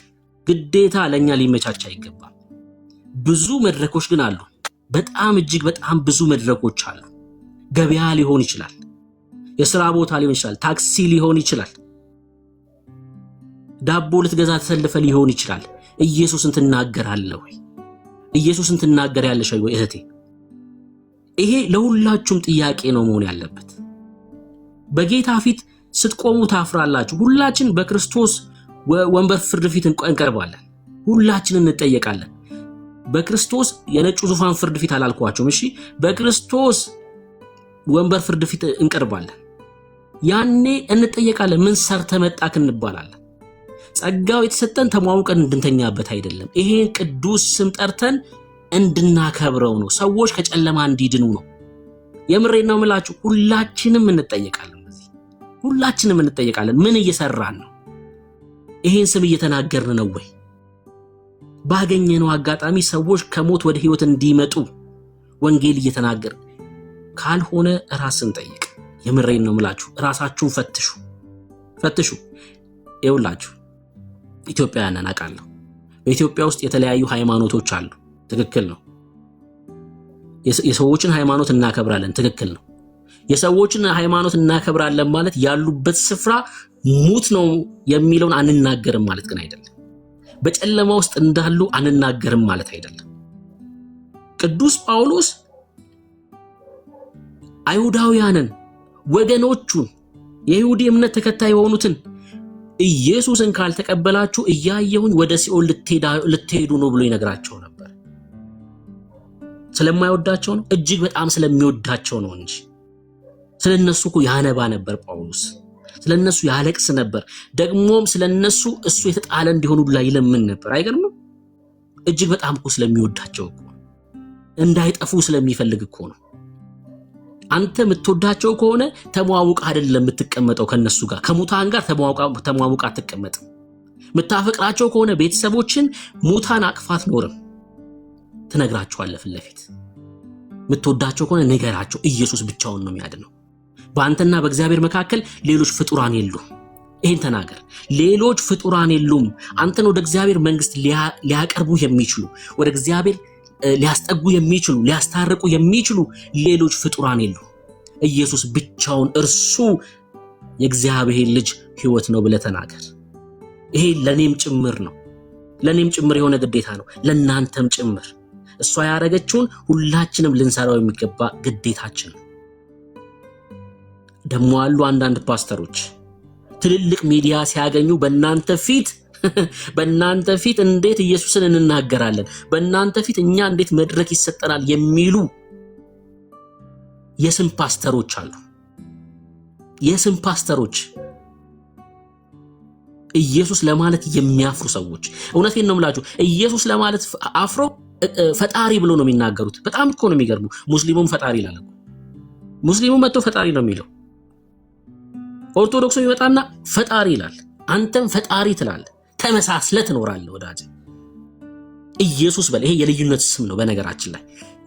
ግዴታ ለኛ ሊመቻች አይገባም። ብዙ መድረኮች ግን አሉ። በጣም እጅግ በጣም ብዙ መድረኮች አሉ። ገበያ ሊሆን ይችላል፣ የሥራ ቦታ ሊሆን ይችላል፣ ታክሲ ሊሆን ይችላል፣ ዳቦ ልትገዛ ተሰልፈ ሊሆን ይችላል። ኢየሱስን ትናገራለህ ወይ? ኢየሱስን ትናገሪያለሽ ወይ እህቴ? ይሄ ለሁላችሁም ጥያቄ ነው መሆን ያለበት። በጌታ ፊት ስትቆሙ ታፍራላችሁ። ሁላችን በክርስቶስ ወንበር ፍርድ ፊት እንቀርባለን። ሁላችን እንጠየቃለን። በክርስቶስ የነጩ ዙፋን ፍርድ ፊት አላልኳችሁም? እሺ፣ በክርስቶስ ወንበር ፍርድ ፊት እንቀርባለን። ያኔ እንጠየቃለን። ምን ሰርተ መጣክ እንባላለን። ጸጋው የተሰጠን ተሟሙቀን እንድንተኛበት አይደለም። ይሄን ቅዱስ ስም ጠርተን እንድናከብረው ነው። ሰዎች ከጨለማ እንዲድኑ ነው። የምሬን ነው የምላችሁ። ሁላችንም እንጠየቃለን። ሁላችንም እንጠየቃለን። ምን እየሰራን ነው? ይሄን ስም እየተናገርን ነው ወይ? ባገኘነው አጋጣሚ ሰዎች ከሞት ወደ ህይወት እንዲመጡ ወንጌል እየተናገር ካልሆነ ራስን ጠይቅ። የምሬን ነው የምላችሁ። ራሳችሁን ፈትሹ። ይውላችሁ ኢትዮጵያውያንን አውቃለሁ። በኢትዮጵያ ውስጥ የተለያዩ ሃይማኖቶች አሉ። ትክክል ነው። የሰዎችን ሃይማኖት እናከብራለን። ትክክል ነው። የሰዎችን ሃይማኖት እናከብራለን ማለት ያሉበት ስፍራ ሙት ነው የሚለውን አንናገርም ማለት ግን አይደለም። በጨለማ ውስጥ እንዳሉ አንናገርም ማለት አይደለም። ቅዱስ ጳውሎስ አይሁዳውያንን ወገኖቹን የይሁዲ እምነት ተከታይ የሆኑትን ኢየሱስን ካልተቀበላችሁ እያየሁኝ ወደ ሲኦል ልትሄዱ ነው ብሎ ይነግራቸው ነበር። ስለማይወዳቸው ነው? እጅግ በጣም ስለሚወዳቸው ነው እንጂ። ስለነሱ እኮ ያነባ ነበር ጳውሎስ። ስለነሱ ያለቅስ ነበር። ደግሞም ስለነሱ እሱ የተጣለ እንዲሆኑ ላይ ይለምን ነበር። አይገርምም? እጅግ በጣም እኮ ስለሚወዳቸው እኮ እንዳይጠፉ ስለሚፈልግ እኮ ነው። አንተ የምትወዳቸው ከሆነ ተሟሙቃ አይደለም የምትቀመጠው ከነሱ ጋር። ከሙታን ጋር ተሟሙቃ አትቀመጥም። የምታፈቅራቸው ከሆነ ቤተሰቦችን ሙታን አቅፋት ኖርም ትነግራቸዋለህ ፊት ለፊት። የምትወዳቸው ከሆነ ንገራቸው። ኢየሱስ ብቻውን ነው የሚያድነው። በአንተና በእግዚአብሔር መካከል ሌሎች ፍጡራን የሉም። ይህን ተናገር። ሌሎች ፍጡራን የሉም። አንተን ወደ እግዚአብሔር መንግስት ሊያቀርቡ የሚችሉ፣ ወደ እግዚአብሔር ሊያስጠጉ የሚችሉ፣ ሊያስታርቁ የሚችሉ ሌሎች ፍጡራን የሉም። ኢየሱስ ብቻውን እርሱ የእግዚአብሔር ልጅ ሕይወት ነው ብለህ ተናገር። ይሄ ለኔም ጭምር ነው። ለኔም ጭምር የሆነ ግዴታ ነው፣ ለናንተም ጭምር። እሷ ያረገችውን ሁላችንም ልንሰራው የሚገባ ግዴታችን ነው። ደሞ አሉ አንዳንድ ፓስተሮች ትልልቅ ሚዲያ ሲያገኙ በእናንተ ፊት እንዴት ኢየሱስን እንናገራለን፣ በእናንተ ፊት እኛ እንዴት መድረክ ይሰጠናል የሚሉ የስም ፓስተሮች አሉ። የስም ፓስተሮች ኢየሱስ ለማለት የሚያፍሩ ሰዎች። እውነቴን ነው የምላችሁ። ኢየሱስ ለማለት አፍሮ ፈጣሪ ብሎ ነው የሚናገሩት። በጣም እኮ ነው የሚገርሙ። ሙስሊሙም ፈጣሪ ይላል እኮ። ሙስሊሙ መጥቶ ፈጣሪ ነው የሚለው። ኦርቶዶክሱ ይመጣና ፈጣሪ ይላል። አንተም ፈጣሪ ትላለህ። ተመሳስለህ ትኖራለህ ወዳጅ። ኢየሱስ በል። ይሄ የልዩነት ስም ነው። በነገራችን ላይ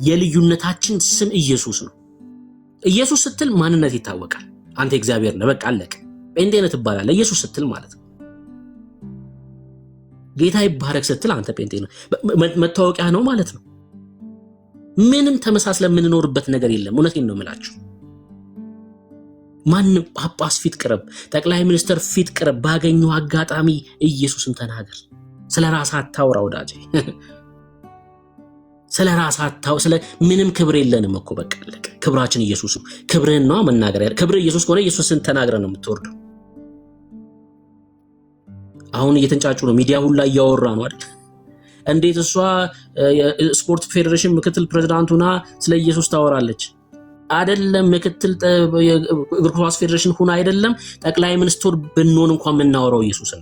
የልዩነታችን ስም ኢየሱስ ነው። ኢየሱስ ስትል ማንነት ይታወቃል። አንተ እግዚአብሔር ነህ፣ በቃ አለቀ። ጴንጤ ነህ ትባላለህ ኢየሱስ ስትል ማለት ነው። ጌታ ይባረክ ስትል አንተ ጴንጤ ነህ፣ መታወቂያ ነው ማለት ነው። ምንም ተመሳስለ የምንኖርበት ነገር የለም። እውነቴን ነው የምላችሁ። ማንም ጳጳስ ፊት ቅረብ፣ ጠቅላይ ሚኒስትር ፊት ቅረብ፣ ባገኘው አጋጣሚ ኢየሱስን ተናገር። ስለ ራስህ አታውራ ወዳጄ። ስለ ራስህ አታው ስለ ምንም ክብር የለንም እኮ በቃ አለቀ። ክብራችን ኢየሱስ ነው። ክብርህን ነው መናገር ያለ። ክብር ኢየሱስ ከሆነ ኢየሱስን ተናግረህ ነው የምትወርደው። አሁን እየተንጫጩ ነው፣ ሚዲያ ሁላ እያወራ ነው አይደል? እንዴት እሷ የስፖርት ፌዴሬሽን ምክትል ፕሬዝዳንቱና ስለ ኢየሱስ ታወራለች? አይደለም ምክትል እግር ኳስ ፌዴሬሽን ሁና አይደለም ጠቅላይ ሚኒስትር ብንሆን እንኳን የምናወራው ኢየሱስን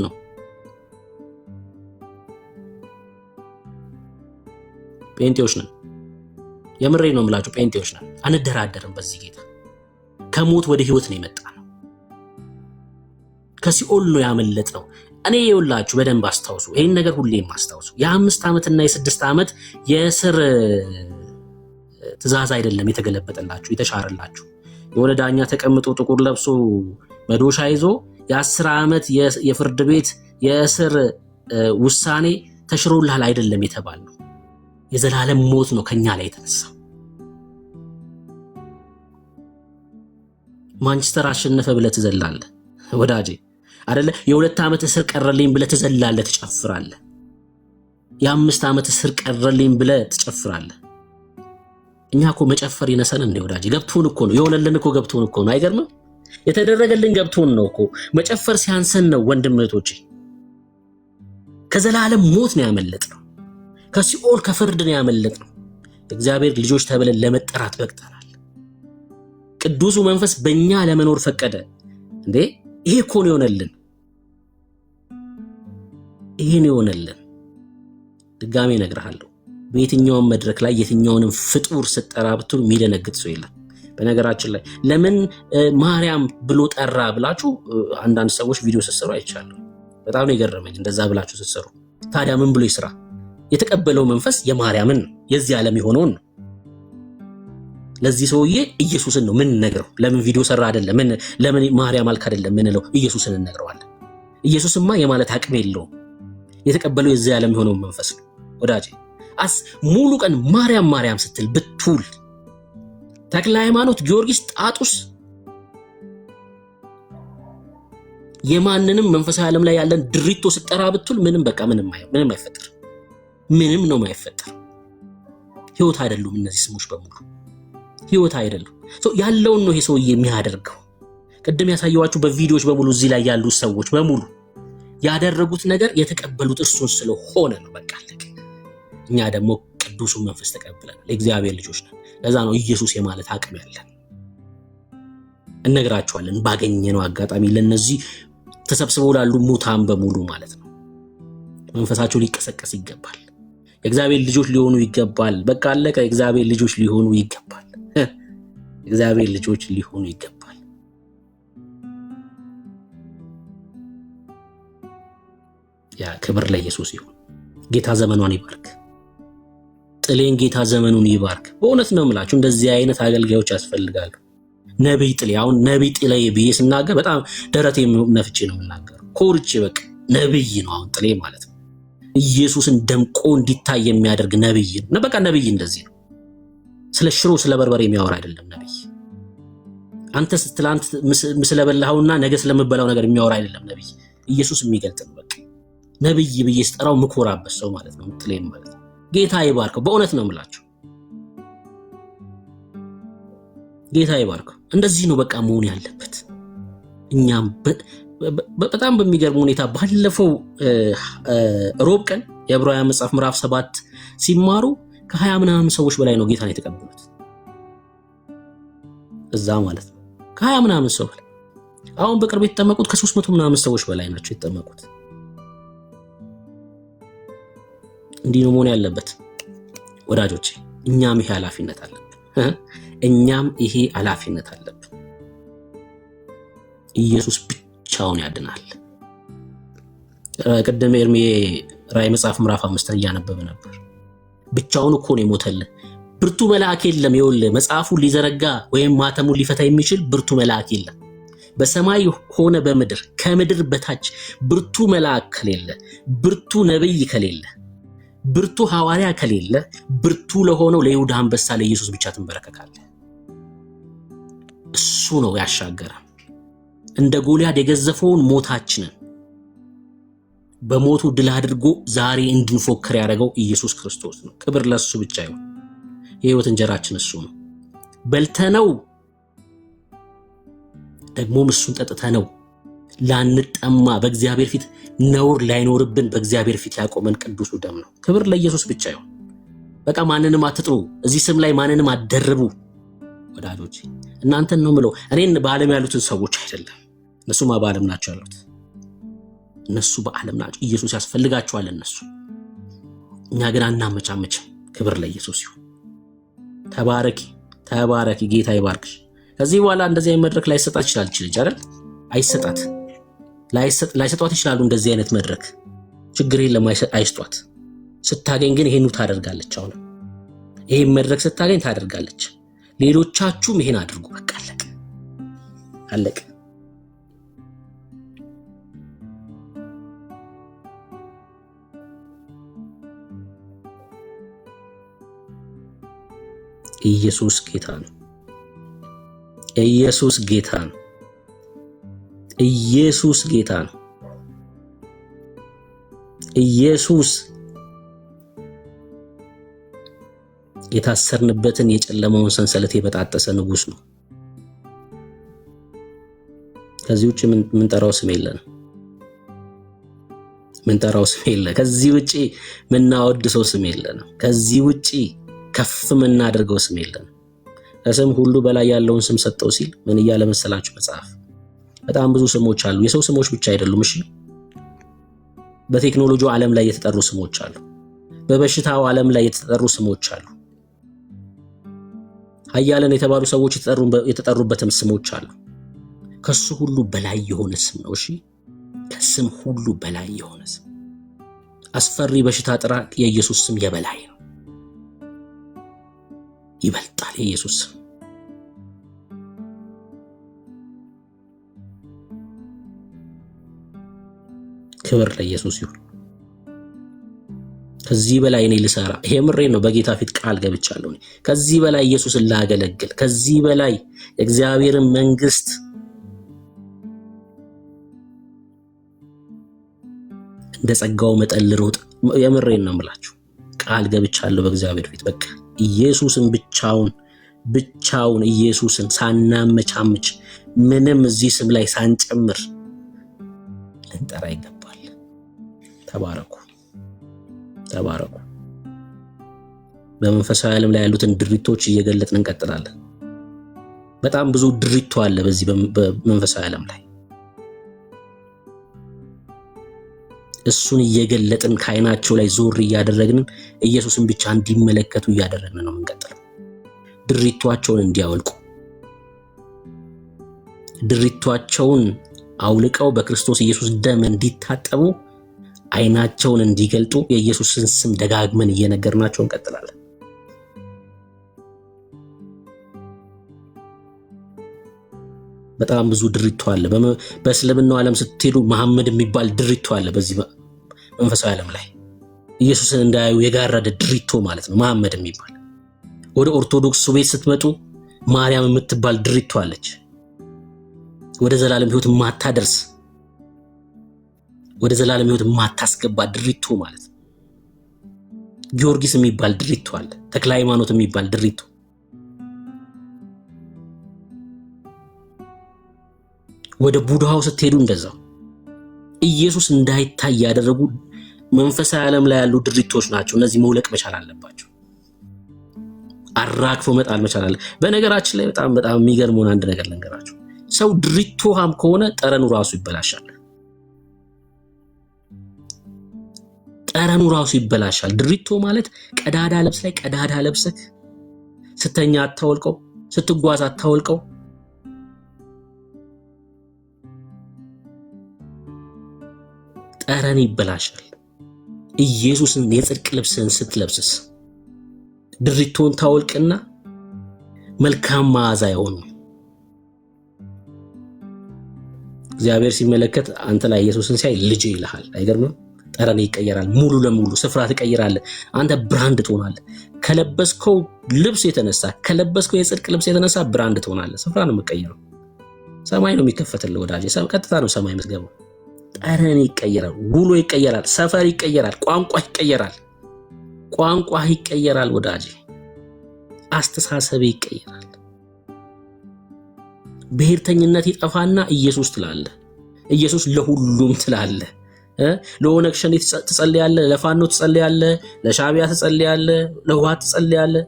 ነው። ጴንጤዎች ነን። የምሬ ነው የምላችሁ፣ ጴንጤዎች ነን። አንደራደርም በዚህ ጌታ። ከሞት ወደ ህይወት ነው የመጣ ነው። ከሲኦል ነው ያመለጥነው። እኔ ይውላችሁ በደንብ አስታውሱ፣ ይሄን ነገር ሁሌም አስታውሱ። የ5 ዓመትና የ6 ዓመት የእስር ትእዛዝ አይደለም የተገለበጠላችሁ የተሻረላችሁ። የሆነ ዳኛ ተቀምጦ ጥቁር ለብሶ መዶሻ ይዞ የ10 ዓመት የፍርድ ቤት የእስር ውሳኔ ተሽሮልሃል አይደለም የተባለው። የዘላለም ሞት ነው ከኛ ላይ የተነሳው። ማንቸስተር አሸነፈ ብለህ ትዘላለህ ወዳጄ አይደለ? የ2 ዓመት እስር ቀረልኝ ብለህ ትዘላለህ፣ ትጨፍራለህ። የ5 ዓመት እስር ቀረልኝ ብለህ ትጨፍራለህ። እኛ እኮ መጨፈር ይነሰን እንደ ወዳጄ ገብቶን እኮ ነው የሆነልን እኮ ገብቶን እኮ ነው። አይገርምም? የተደረገልን ገብቶን ነው እኮ። መጨፈር ሲያንሰን ነው ወንድም እህቶቼ። ከዘላለም ሞት ነው ያመለጥነው፣ ከሲኦል ከፍርድ ነው ያመለጥነው። እግዚአብሔር ልጆች ተብለን ለመጠራት በቅተናል። ቅዱሱ መንፈስ በእኛ ለመኖር ፈቀደ እንዴ! ይሄ እኮ ነው የሆነልን። ይሄ ነው የሆነልን። ድጋሜ እነግርሃለሁ፣ በየትኛውም መድረክ ላይ የትኛውንም ፍጡር ስትጠራ ብትሉ የሚደነግጥ ሰው የለም። በነገራችን ላይ ለምን ማርያም ብሎ ጠራ ብላችሁ አንዳንድ ሰዎች ቪዲዮ ስትሰሩ አይቻለሁ። በጣም ነው የገረመኝ እንደዛ ብላችሁ ስትሰሩ። ታዲያ ምን ብሎ ይስራ? የተቀበለው መንፈስ የማርያምን ነው፣ የዚህ ዓለም የሆነውን ነው። ለዚህ ሰውዬ ኢየሱስን ነው ምን ነገረው? ለምን ቪዲዮ ሰራ አይደለም? ለምን ማርያም አልክ አይደለም? ምን ነው ኢየሱስን እንነግረዋለን። ኢየሱስማ የማለት አቅም የለውም። የተቀበለው የዚህ ዓለም የሆነውን መንፈስ ነው ወዳጄ። ሙሉ ቀን ማርያም ማርያም ስትል ብትውል፣ ተክለ ሃይማኖት፣ ጊዮርጊስ፣ ጣጡስ የማንንም መንፈሳዊ ዓለም ላይ ያለን ድሪቶ ስጠራ ብትውል ምንም በቃ ምንም አይፈጠር። ምንም ነው የማይፈጠር። ህይወት አይደሉም እነዚህ ስሞች በሙሉ ህይወት አይደሉም። ያለውን ነው ይሄ ሰውዬ የሚያደርገው። ቅድም ያሳየዋችሁ በቪዲዮዎች በሙሉ እዚህ ላይ ያሉ ሰዎች በሙሉ ያደረጉት ነገር የተቀበሉት እርሱን ስለሆነ ነው። በቃ አለቀ። እኛ ደግሞ ቅዱሱን መንፈስ ተቀብለናል። የእግዚአብሔር ልጆች ነን። ለዛ ነው ኢየሱስ የማለት አቅም ያለን። እነግራችኋለን ባገኘነው አጋጣሚ ለነዚህ ተሰብስበው ላሉ ሙታን በሙሉ ማለት ነው። መንፈሳቸው ሊቀሰቀስ ይገባል። የእግዚአብሔር ልጆች ሊሆኑ ይገባል። በቃ አለቀ። የእግዚአብሔር ልጆች ሊሆኑ ይገባል። የእግዚአብሔር ልጆች ሊሆኑ ይገባል። ያ ክብር ለኢየሱስ ይሁን። ጌታ ዘመኗን ይባርክ። ጥሌን ጌታ ዘመኑን ይባርክ። በእውነት ነው የምላችሁ እንደዚህ አይነት አገልጋዮች ያስፈልጋሉ። ነብይ ጥሌ፣ አሁን ነብይ ጥሌ ብዬ ስናገር በጣም ደረቴ ነፍቼ ነው የምናገረው። ኮርቼ በቃ ነብይ ነው አሁን ጥሌ ማለት ነው። ኢየሱስን ደምቆ እንዲታይ የሚያደርግ ነብይ ነው። በቃ ነብይ እንደዚህ ነው። ስለ ሽሮ ስለ በርበሬ የሚያወራ አይደለም ነብይ። አንተ ትላንት ስለበላኸውና ነገ ስለምበላው ነገር የሚያወራ አይደለም ነብይ። ኢየሱስ የሚገልጥ ነው። በቃ ነብይ ብዬ ስጠራው ምኮራበት ሰው ማለት ነው ጥሌም ማለት ነው። ጌታ ይባርከው። በእውነት ነው የምላችሁ ጌታ ይባርከው። እንደዚህ ነው በቃ መሆን ያለበት። እኛም በጣም በሚገርም ሁኔታ ባለፈው ሮብ ቀን የዕብራውያን መጽሐፍ ምዕራፍ 7 ሲማሩ ከ20 ምናምን ሰዎች በላይ ነው ጌታን የተቀበሉት እዛ ማለት ነው። ከ20 ምናምን ሰው በላይ። አሁን በቅርብ የተጠመቁት ከ300 ምናምን ሰዎች በላይ ናቸው የተጠመቁት። እንዲህ ነው መሆን ያለበት ወዳጆቼ። እኛም ይሄ ኃላፊነት አለብን። እኛም ይሄ ኃላፊነት አለብን። ኢየሱስ ብቻውን ያድናል። ቅድም ኤርምዬ ራዕይ መጽሐፍ ምዕራፍ 5 እያነበበ ነበር። ብቻውን እኮ ነው የሞተልን። ብርቱ መልአክ የለም። ይኸውልህ መጽሐፉን ሊዘረጋ ወይም ማተሙን ሊፈታ የሚችል ብርቱ መልአክ የለም። በሰማይ ሆነ በምድር ከምድር በታች ብርቱ መልአክ ከሌለ፣ ብርቱ ነብይ ከሌለ፣ ብርቱ ሐዋርያ ከሌለ፣ ብርቱ ለሆነው ለይሁዳ አንበሳ ለኢየሱስ ብቻ ትንበረከካለህ። እሱ ነው ያሻገረ። እንደ ጎልያድ የገዘፈውን ሞታችንን በሞቱ ድል አድርጎ ዛሬ እንድንፎክር ያደረገው ኢየሱስ ክርስቶስ ነው። ክብር ለሱ ብቻ ይሁን። የህይወት እንጀራችን እሱ ነው። በልተነው ደግሞም እሱን ጠጥተነው ላንጠማ በእግዚአብሔር ፊት ነውር ላይኖርብን በእግዚአብሔር ፊት ያቆመን ቅዱሱ ደም ነው። ክብር ለኢየሱስ ብቻ ይሁን። በቃ ማንንም አትጥሩ። እዚህ ስም ላይ ማንንም አትደርቡ ወዳጆች። እናንተን ነው ምለው፣ እኔን በዓለም ያሉትን ሰዎች አይደለም። እነሱማ በዓለም ናቸው ያሉት። እነሱ በዓለም ናቸው። ኢየሱስ ያስፈልጋቸዋል እነሱ። እኛ ግን አናመቻመችም። ክብር ለኢየሱስ ይሁን። ተባረኪ ተባረኪ። ጌታ ይባርክሽ። ከዚህ በኋላ እንደዚህ አይነት መድረክ ላይ ሰጣት ይችላል ልጅ አይደል? አይሰጣት ላይሰጧት ይችላሉ እንደዚህ አይነት መድረክ ችግር የለም አይስጧት ስታገኝ ግን ይሄኑ ታደርጋለች አሁን ይሄን መድረክ ስታገኝ ታደርጋለች ሌሎቻችሁም ይሄን አድርጉ በቃ አለቀ ኢየሱስ ጌታ ነው ኢየሱስ ጌታ ነው ኢየሱስ ጌታ ነው ኢየሱስ የታሰርንበትን የጨለማውን ሰንሰለት የበጣጠሰ ንጉስ ነው ከዚህ ውጪ ምን ጠራው ስም የለንም ምን ጠራው ስም የለ ከዚህ ውጪ ምን እናወድሰው ስም የለንም ከዚህ ውጪ ከፍ ምን አድርገው ስም የለንም ከስም ሁሉ በላይ ያለውን ስም ሰጠው ሲል ምን ይያለ መሰላችሁ መጽሐፍ በጣም ብዙ ስሞች አሉ የሰው ስሞች ብቻ አይደሉም እሺ በቴክኖሎጂው ዓለም ላይ የተጠሩ ስሞች አሉ በበሽታው ዓለም ላይ የተጠሩ ስሞች አሉ ኃያላን የተባሉ ሰዎች የተጠሩበትም ስሞች አሉ ከሱ ሁሉ በላይ የሆነ ስም ነው እሺ ከስም ሁሉ በላይ የሆነ ስም አስፈሪ በሽታ ጥራ የኢየሱስ ስም የበላይ ነው ይበልጣል የኢየሱስ ስም ክብር ለኢየሱስ ይሁን ከዚህ በላይ እኔ ልሰራ ይሄ ምሬ ነው በጌታ ፊት ቃል ገብቻለሁ ከዚህ በላይ ኢየሱስን ላገለግል ከዚህ በላይ እግዚአብሔርን መንግስት እንደ ጸጋው መጠን ልሮጥ የምሬን ነው የምላችሁ ቃል ገብቻለሁ በእግዚአብሔር ፊት በቃ ኢየሱስን ብቻውን ኢየሱስን ሳናመቻምች ምንም እዚህ ስም ላይ ሳንጨምር ልንጠራ ይገባል ተባረኩ በመንፈሳዊ ዓለም ላይ ያሉትን ድሪቶች እየገለጥን እንቀጥላለን በጣም ብዙ ድሪቶ አለ በዚህ በመንፈሳዊ ዓለም ላይ እሱን እየገለጥን ካይናቸው ላይ ዞር እያደረግን ኢየሱስን ብቻ እንዲመለከቱ እያደረግን ነው እንቀጥላለን ድሪቷቸውን እንዲያወልቁ ድሪቷቸውን አውልቀው በክርስቶስ ኢየሱስ ደም እንዲታጠቡ አይናቸውን እንዲገልጡ የኢየሱስን ስም ደጋግመን እየነገርናቸው እንቀጥላለን በጣም ብዙ ድሪቶ አለ በእስልምናው ዓለም ስትሄዱ መሐመድ የሚባል ድሪቶ አለ በዚህ መንፈሳዊ ዓለም ላይ ኢየሱስን እንዳያዩ የጋረደ ድሪቶ ማለት ነው መሐመድ የሚባል ወደ ኦርቶዶክስ ቤት ስትመጡ ማርያም የምትባል ድሪቶ አለች ወደ ዘላለም ሕይወት ማታደርስ ወደ ዘላለም ሕይወት ማታስገባ ድሪቶ ማለት ነው ጊዮርጊስ የሚባል ድሪቶ አለ ተክለ ሃይማኖት የሚባል ድሪቶ ወደ ቡድሃው ስትሄዱ እንደዛው ኢየሱስ እንዳይታይ ያደረጉ መንፈሳዊ ዓለም ላይ ያሉ ድሪቶች ናቸው እነዚህ መውለቅ መቻል አለባቸው አራግፎ መጣል መቻል አለ በነገራችን ላይ በጣም የሚገርመው አንድ ነገር ልንገራችሁ ሰው ድሪቶሃም ከሆነ ጠረኑ ራሱ ይበላሻል ጠረኑ ራሱ ይበላሻል ድሪቶ ማለት ቀዳዳ ልብስ ላይ ቀዳዳ ለብሰክ ስተኛ አታወልቀው ስትጓዝ አታወልቀው ጠረን ይበላሻል ኢየሱስን የጽድቅ ልብስን ስትለብስስ ድሪቶን ታወልቅና መልካም መዓዛ ይሆኑ እግዚአብሔር ሲመለከት አንተ ላይ ኢየሱስን ሲያይ ልጅ ይልሃል አይገርምም ጠረን ይቀየራል ሙሉ ለሙሉ ስፍራ ትቀይራለህ አንተ ብራንድ ትሆናለህ ከለበስከው ልብስ የተነሳ ከለበስከው የጽድቅ ልብስ የተነሳ ብራንድ ትሆናለህ ስፍራ ነው የምትቀይረው ሰማይ ነው የሚከፈትልህ ወዳጄ ቀጥታ ነው ሰማይ የምትገባው ጠረን ይቀየራል ውሎ ይቀየራል ሰፈር ይቀየራል ቋንቋ ይቀየራል ወዳጄ አስተሳሰብ ይቀየራል ብሔርተኝነት ይጠፋና ኢየሱስ ትላለህ ኢየሱስ ለሁሉም ትላለህ ለኦነግ ሸኔ ትጸልያለህ ለፋኖ ትጸልያለህ ለሻቢያ ትጸልያለህ ለህወሓት ትጸልያለህ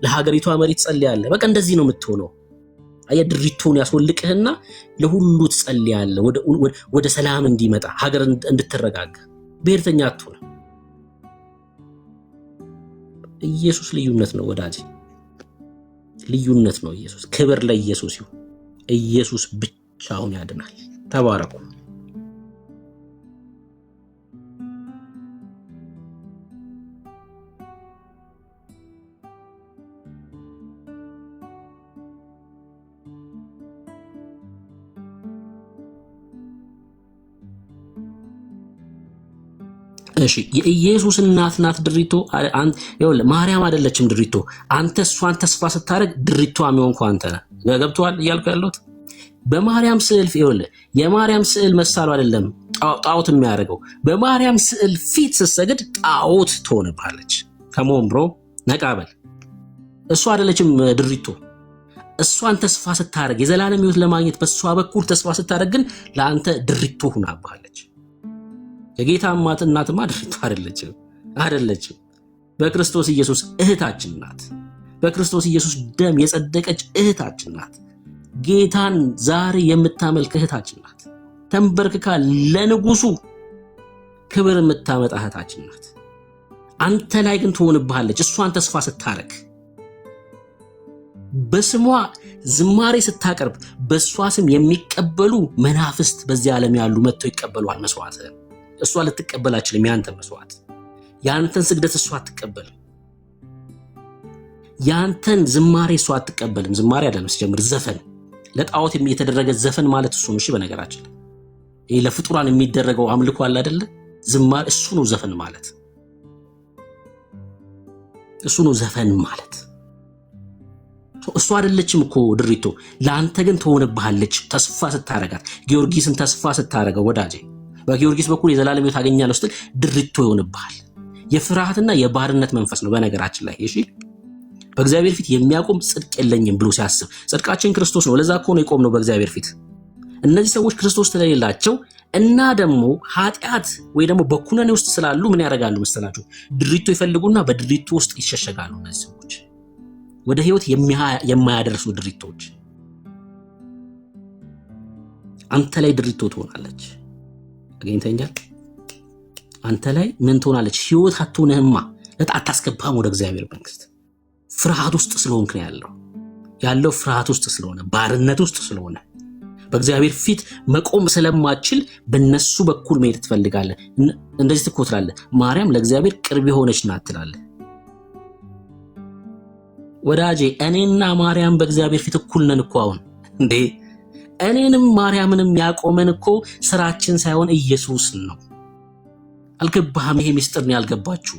ለሀገሪቷ መሪ ትጸልያለህ በቃ እንደዚህ ነው የምትሆነው አየድሪቶን ያስወልቅህና ለሁሉ ትጸልያለህ ወደ ሰላም እንዲመጣ ሀገር እንድትረጋጋ ብሔርተኛ አትሆን ኢየሱስ ልዩነት ነው ወዳጄ ልዩነት ነው ኢየሱስ ክብር ለኢየሱስ ይሁን ኢየሱስ ብቻውን ያድናል ተባረኩ እሺ የኢየሱስ እናት ናት ድሪቶ። ይኸውልህ ማርያም አይደለችም ድሪቶ። አንተ እሷን ተስፋ ስታደርግ ድሪቶ የሚሆንኩ አንተ ነህ። ገብቶሃል እያልኩ ያለሁት? በማርያም ስዕል ይኸውልህ የማርያም ስዕል መሳሉ አይደለም ጣዖት የሚያደርገው። በማርያም ስዕል ፊት ስትሰግድ ጣዖት ትሆንብሃለች። ከመሆን ብሮ ነቃበል። እሷ አይደለችም ድሪቶ። እሷን ተስፋ ስታደርግ የዘላለም ሕይወት ለማግኘት በእሷ በኩል ተስፋ ስታደርግ ግን ለአንተ ድሪቶ ሁናብሃለች። የጌታ እናትማ ድሪቶ አይደለችም። በክርስቶስ ኢየሱስ እህታችን ናት። በክርስቶስ ኢየሱስ ደም የጸደቀች እህታችን ናት። ጌታን ዛሬ የምታመልክ እህታችን ናት። ተንበርክካ ለንጉሱ ክብር የምታመጣ እህታችን ናት። አንተ ላይ ግን ትሆንብሃለች። እሷን ተስፋ ስታረግ በስሟ ዝማሬ ስታቀርብ በእሷ ስም የሚቀበሉ መናፍስት በዚህ ዓለም ያሉ መጥተው ይቀበሏል መስዋዕት። እሷ ልትቀበል አትችልም። ያንተን መስዋዕት ያንተን ስግደት እሷ አትቀበልም። ያንተን ዝማሬ እሷ አትቀበልም። ዝማሬ አይደለም ሲጀምር ዘፈን፣ ለጣዖት የተደረገ ዘፈን ማለት እሱ ነው። እሺ በነገራችን ይሄ ለፍጡራን የሚደረገው አምልኮ አለ አይደለ? ዝማሬ እሱ ነው። ዘፈን ማለት እሱ ነው። ዘፈን ማለት እሷ አይደለችም እኮ ድሪቶ። ለአንተ ግን ትሆንብሃለች ተስፋ ስታረጋት። ጊዮርጊስን ተስፋ ስታረገው ወዳጄ በጊዮርጊስ በኩል የዘላለም ሕይወት አገኛለሁ ስትል ድሪቶ ይሆንብሃል። የፍርሃትና የባርነት መንፈስ ነው በነገራችን ላይ። እሺ በእግዚአብሔር ፊት የሚያቆም ጽድቅ የለኝም ብሎ ሲያስብ ጽድቃችን ክርስቶስ ነው። ለዛ እኮ ነው የቆምነው በእግዚአብሔር ፊት። እነዚህ ሰዎች ክርስቶስ ስለሌላቸው እና ደግሞ ኃጢአት ወይ ደግሞ በኩነኔ ውስጥ ስላሉ ምን ያደርጋሉ መሰላችሁ? ድሪቶ ይፈልጉና በድሪቶ ውስጥ ይሸሸጋሉ። እነዚህ ሰዎች ወደ ሕይወት የማያደርሱ ድሪቶች። አንተ ላይ ድሪቶ ትሆናለች። አገኝተኛል። አንተ ላይ ምን ትሆናለች? ሕይወት አትሆንህማ። አታስገባም ወደ እግዚአብሔር መንግስት። ፍርሃት ውስጥ ስለሆንክ ነው ያለው ፍርሃት ውስጥ ስለሆነ ባርነት ውስጥ ስለሆነ በእግዚአብሔር ፊት መቆም ስለማችል በነሱ በኩል መሄድ ትፈልጋለህ። እንደዚህ ትኮትላለህ። ማርያም ለእግዚአብሔር ቅርብ የሆነች ናት ትላለህ። ወዳጄ እኔና ማርያም በእግዚአብሔር ፊት እኩል ነን እኮ። አሁን እንዴ እኔንም ማርያምንም ያቆመን እኮ ስራችን ሳይሆን ኢየሱስ ነው። አልገባህም? ይሄ ምስጢር ነው ያልገባችሁ።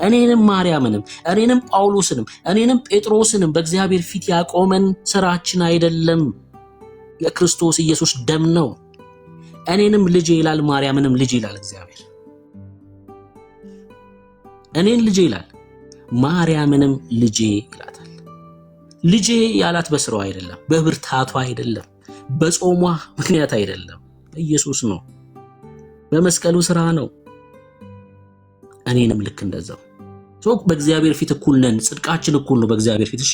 እኔንም ማርያምንም እኔንም ጳውሎስንም እኔንም ጴጥሮስንም በእግዚአብሔር ፊት ያቆመን ስራችን አይደለም፣ የክርስቶስ ኢየሱስ ደም ነው። እኔንም ልጄ ይላል፣ ማርያምንም ልጄ ይላል እግዚአብሔር። እኔን ልጄ ይላል፣ ማርያምንም ልጄ ይላታል። ልጄ ያላት በስራው አይደለም፣ በብርታቷ አይደለም፣ በጾሟ ምክንያት አይደለም፣ ኢየሱስ ነው፣ በመስቀሉ ስራ ነው። እኔንም ልክ እንደዛው በእግዚአብሔር ፊት እኩል ነን። ጽድቃችን እኩል ነው በእግዚአብሔር ፊት። እሺ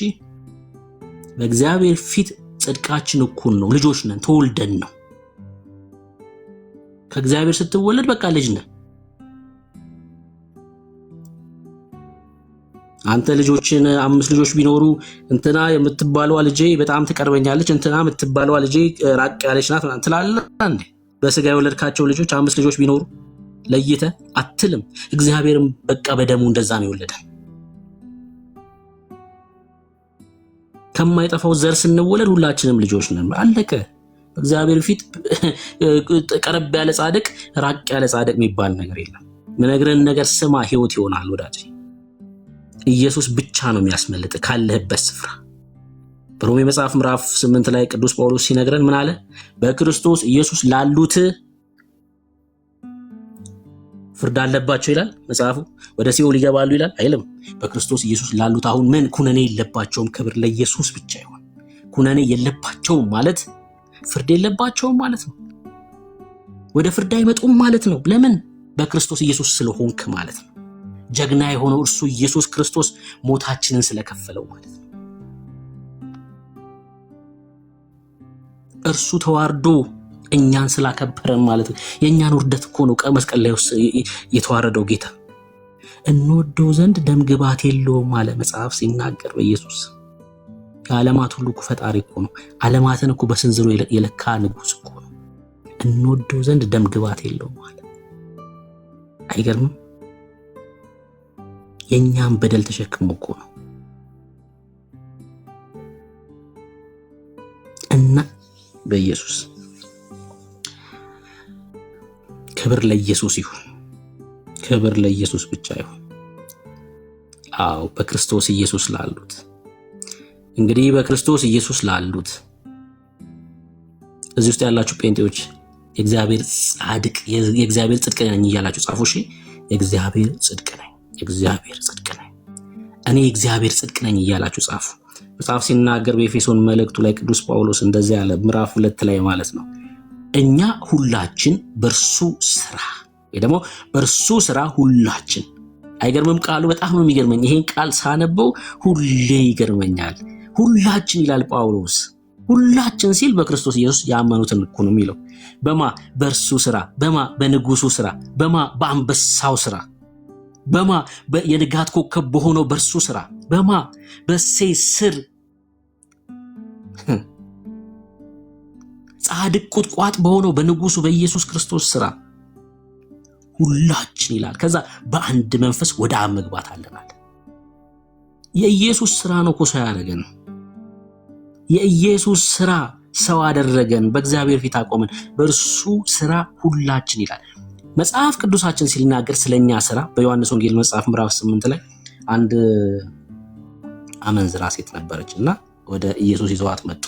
በእግዚአብሔር ፊት ጽድቃችን እኩል ነው። ልጆች ነን፣ ተወልደን ነው። ከእግዚአብሔር ስትወለድ በቃ ልጅ ነን። አንተ ልጆችን 5 ልጆች ቢኖሩ እንትና የምትባለዋ ልጄ በጣም ትቀርበኛለች፣ እንትና የምትባለዋ ልጄ ራቅ ያለች ናት ትላለህ እንዴ? በስጋ የወለድካቸው ልጆች 5 ልጆች ቢኖሩ ለይተ አትልም። እግዚአብሔርም በቃ በደሙ እንደዛ ነው የወለደን። ከማይጠፋው ዘር ስንወለድ ሁላችንም ልጆች ነን። አለቀ። እግዚአብሔር ፊት ቀረብ ያለ ጻድቅ ራቅ ያለ ጻድቅ የሚባል ነገር የለም። ምነግርህን ነገር ስማ፣ ህይወት ይሆናል ወዳጅ። ኢየሱስ ብቻ ነው የሚያስመልጥ ካለህበት ስፍራ። በሮሜ መጽሐፍ ምዕራፍ 8 ላይ ቅዱስ ጳውሎስ ሲነግረን ምን አለ? በክርስቶስ ኢየሱስ ላሉት ፍርድ አለባቸው ይላል መጽሐፉ። ወደ ሲኦል ይገባሉ ይላል አይልም። በክርስቶስ ኢየሱስ ላሉት አሁን ምን ኩነኔ የለባቸውም። ክብር ለኢየሱስ ብቻ ይሁን። ኩነኔ የለባቸውም ማለት ፍርድ የለባቸውም ማለት ነው። ወደ ፍርድ አይመጡም ማለት ነው። ለምን? በክርስቶስ ኢየሱስ ስለሆንክ ማለት ነው። ጀግና የሆነው እርሱ ኢየሱስ ክርስቶስ ሞታችንን ስለከፈለው ማለት ነው። እርሱ ተዋርዶ እኛን ስላከበረን ማለት ነው። የእኛን ውርደት እኮ ነው መስቀል ላይ የተዋረደው ጌታ። እንወደው ዘንድ ደም ግባት የለውም አለ መጽሐፍ ሲናገር በኢየሱስ። የዓለማት ሁሉ ፈጣሪ እኮ ነው። ዓለማትን እኮ በስንዝሩ የለካ ንጉሥ እኮ ነው። እንወደው ዘንድ ደም ግባት የለውም አለ። አይገርምም? የእኛን በደል ተሸክሞ እኮ ነው። እና በኢየሱስ ክብር ለኢየሱስ ይሁን። ክብር ለኢየሱስ ብቻ ይሁን። አዎ በክርስቶስ ኢየሱስ ላሉት እንግዲህ በክርስቶስ ኢየሱስ ላሉት እዚህ ውስጥ ያላችሁ ጴንጤዎች የእግዚአብሔር ጻድቅ የእግዚአብሔር ጽድቅ ነኝ እያላችሁ ጻፉ። እሺ የእግዚአብሔር ጽድቅ ነኝ፣ የእግዚአብሔር ጽድቅ ነኝ፣ እኔ የእግዚአብሔር ጽድቅ ነኝ እያላችሁ ጻፉ። መጽሐፍ ሲናገር በኤፌሶን መልእክቱ ላይ ቅዱስ ጳውሎስ እንደዚህ ያለ ምዕራፍ 2 ላይ ማለት ነው እኛ ሁላችን በእርሱ ስራ ወይ ደግሞ በእርሱ ስራ ሁላችን። አይገርምም? ቃሉ በጣም ነው የሚገርመኝ። ይሄን ቃል ሳነበው ሁሌ ይገርመኛል። ሁላችን ይላል ጳውሎስ። ሁላችን ሲል በክርስቶስ ኢየሱስ ያመኑትን እኮ ነው የሚለው። በማ በእርሱ ስራ፣ በማ በንጉሱ ስራ፣ በማ በአንበሳው ስራ፣ በማ የንጋት ኮከብ በሆነው በእርሱ ስራ፣ በማ በእሴይ ስር ጻድቅ ቁጥቋጥ በሆነው በንጉሱ በኢየሱስ ክርስቶስ ስራ ሁላችን ይላል። ከዛ በአንድ መንፈስ ወደ አብ መግባት አለናል። የኢየሱስ ስራ ነው እኮ ሰው ያደረገን። የኢየሱስ ስራ ሰው አደረገን፣ በእግዚአብሔር ፊት አቆመን። በእርሱ ስራ ሁላችን ይላል መጽሐፍ ቅዱሳችን ሲናገር ስለኛ ስራ። በዮሐንስ ወንጌል መጽሐፍ ምዕራፍ 8 ላይ አንድ አመንዝራ ሴት ነበረችና ወደ ኢየሱስ ይዘዋት መጡ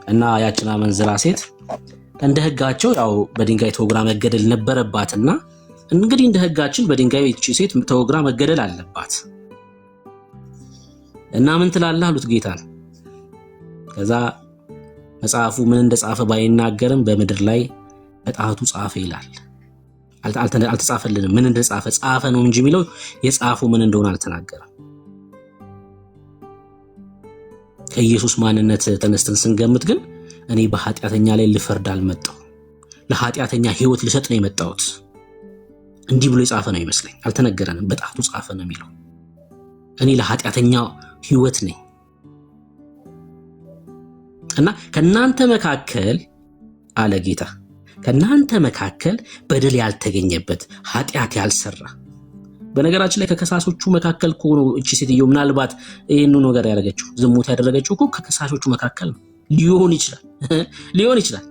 እና ያችን አመንዝራ ሴት እንደ ህጋቸው ያው በድንጋይ ተወግራ መገደል ነበረባትና እንግዲህ እንደ ህጋችን በድንጋይ እቺ ሴት ተወግራ መገደል አለባት እና ምን ትላለህ አሉት ጌታን። ከዛ መጽሐፉ ምን እንደጻፈ ባይናገርም በምድር ላይ በጣቱ ጻፈ ይላል። አልተጻፈልንም። ምን እንደጻፈ ጻፈ ነው እንጂ የሚለው የጻፉ ምን እንደሆነ አልተናገረም። ከኢየሱስ ማንነት ተነስተን ስንገምት ግን እኔ በኃጢአተኛ ላይ ልፈርድ አልመጣሁም፣ ለኃጢአተኛ ህይወት ልሰጥ ነው የመጣሁት እንዲህ ብሎ የጻፈ ነው ይመስለኝ። አልተነገረንም። በጣቱ ጻፈ ነው የሚለው። እኔ ለኃጢአተኛ ህይወት ነኝ እና ከናንተ መካከል አለ ጌታ፣ ከናንተ መካከል በደል ያልተገኘበት ኃጢአት ያልሰራ። በነገራችን ላይ ከከሳሾቹ መካከል ከሆኑ እቺ ሴትዮ ምናልባት ይሄን ነገር ያደረገችው ዝሙት ያደረገችው እኮ ከከሳሾቹ መካከል ነው። ሊሆን ይችላል።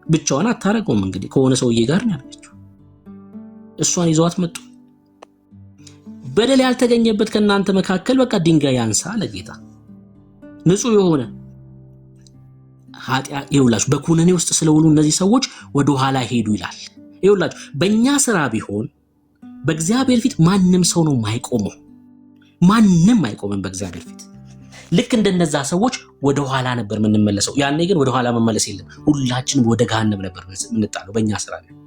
ብቻዋን አታረገውም። እንግዲህ ከሆነ ሰውዬ ጋር ነው ያደረገችው። እሷን ይዘዋት መጡ። በደል ያልተገኘበት ከናንተ መካከል በቃ ድንጋይ ያንሳ አለ ጌታ። ንጹህ የሆነ ኃጢአት ይውላችሁ በኩነኔ ውስጥ ስለሆኑ እነዚህ ሰዎች ወደ ኋላ ሄዱ ይላል። ይውላችሁ በእኛ ስራ ቢሆን በእግዚአብሔር ፊት ማንም ሰው ነው የማይቆመው። ማንም አይቆምም በእግዚአብሔር ፊት። ልክ እንደነዛ ሰዎች ወደ ኋላ ነበር የምንመለሰው። ያኔ ግን ወደ ኋላ መመለስ የለም። ሁላችንም ወደ ገሃነም ነበር የምንጣለው በእኛ ስራ ነው።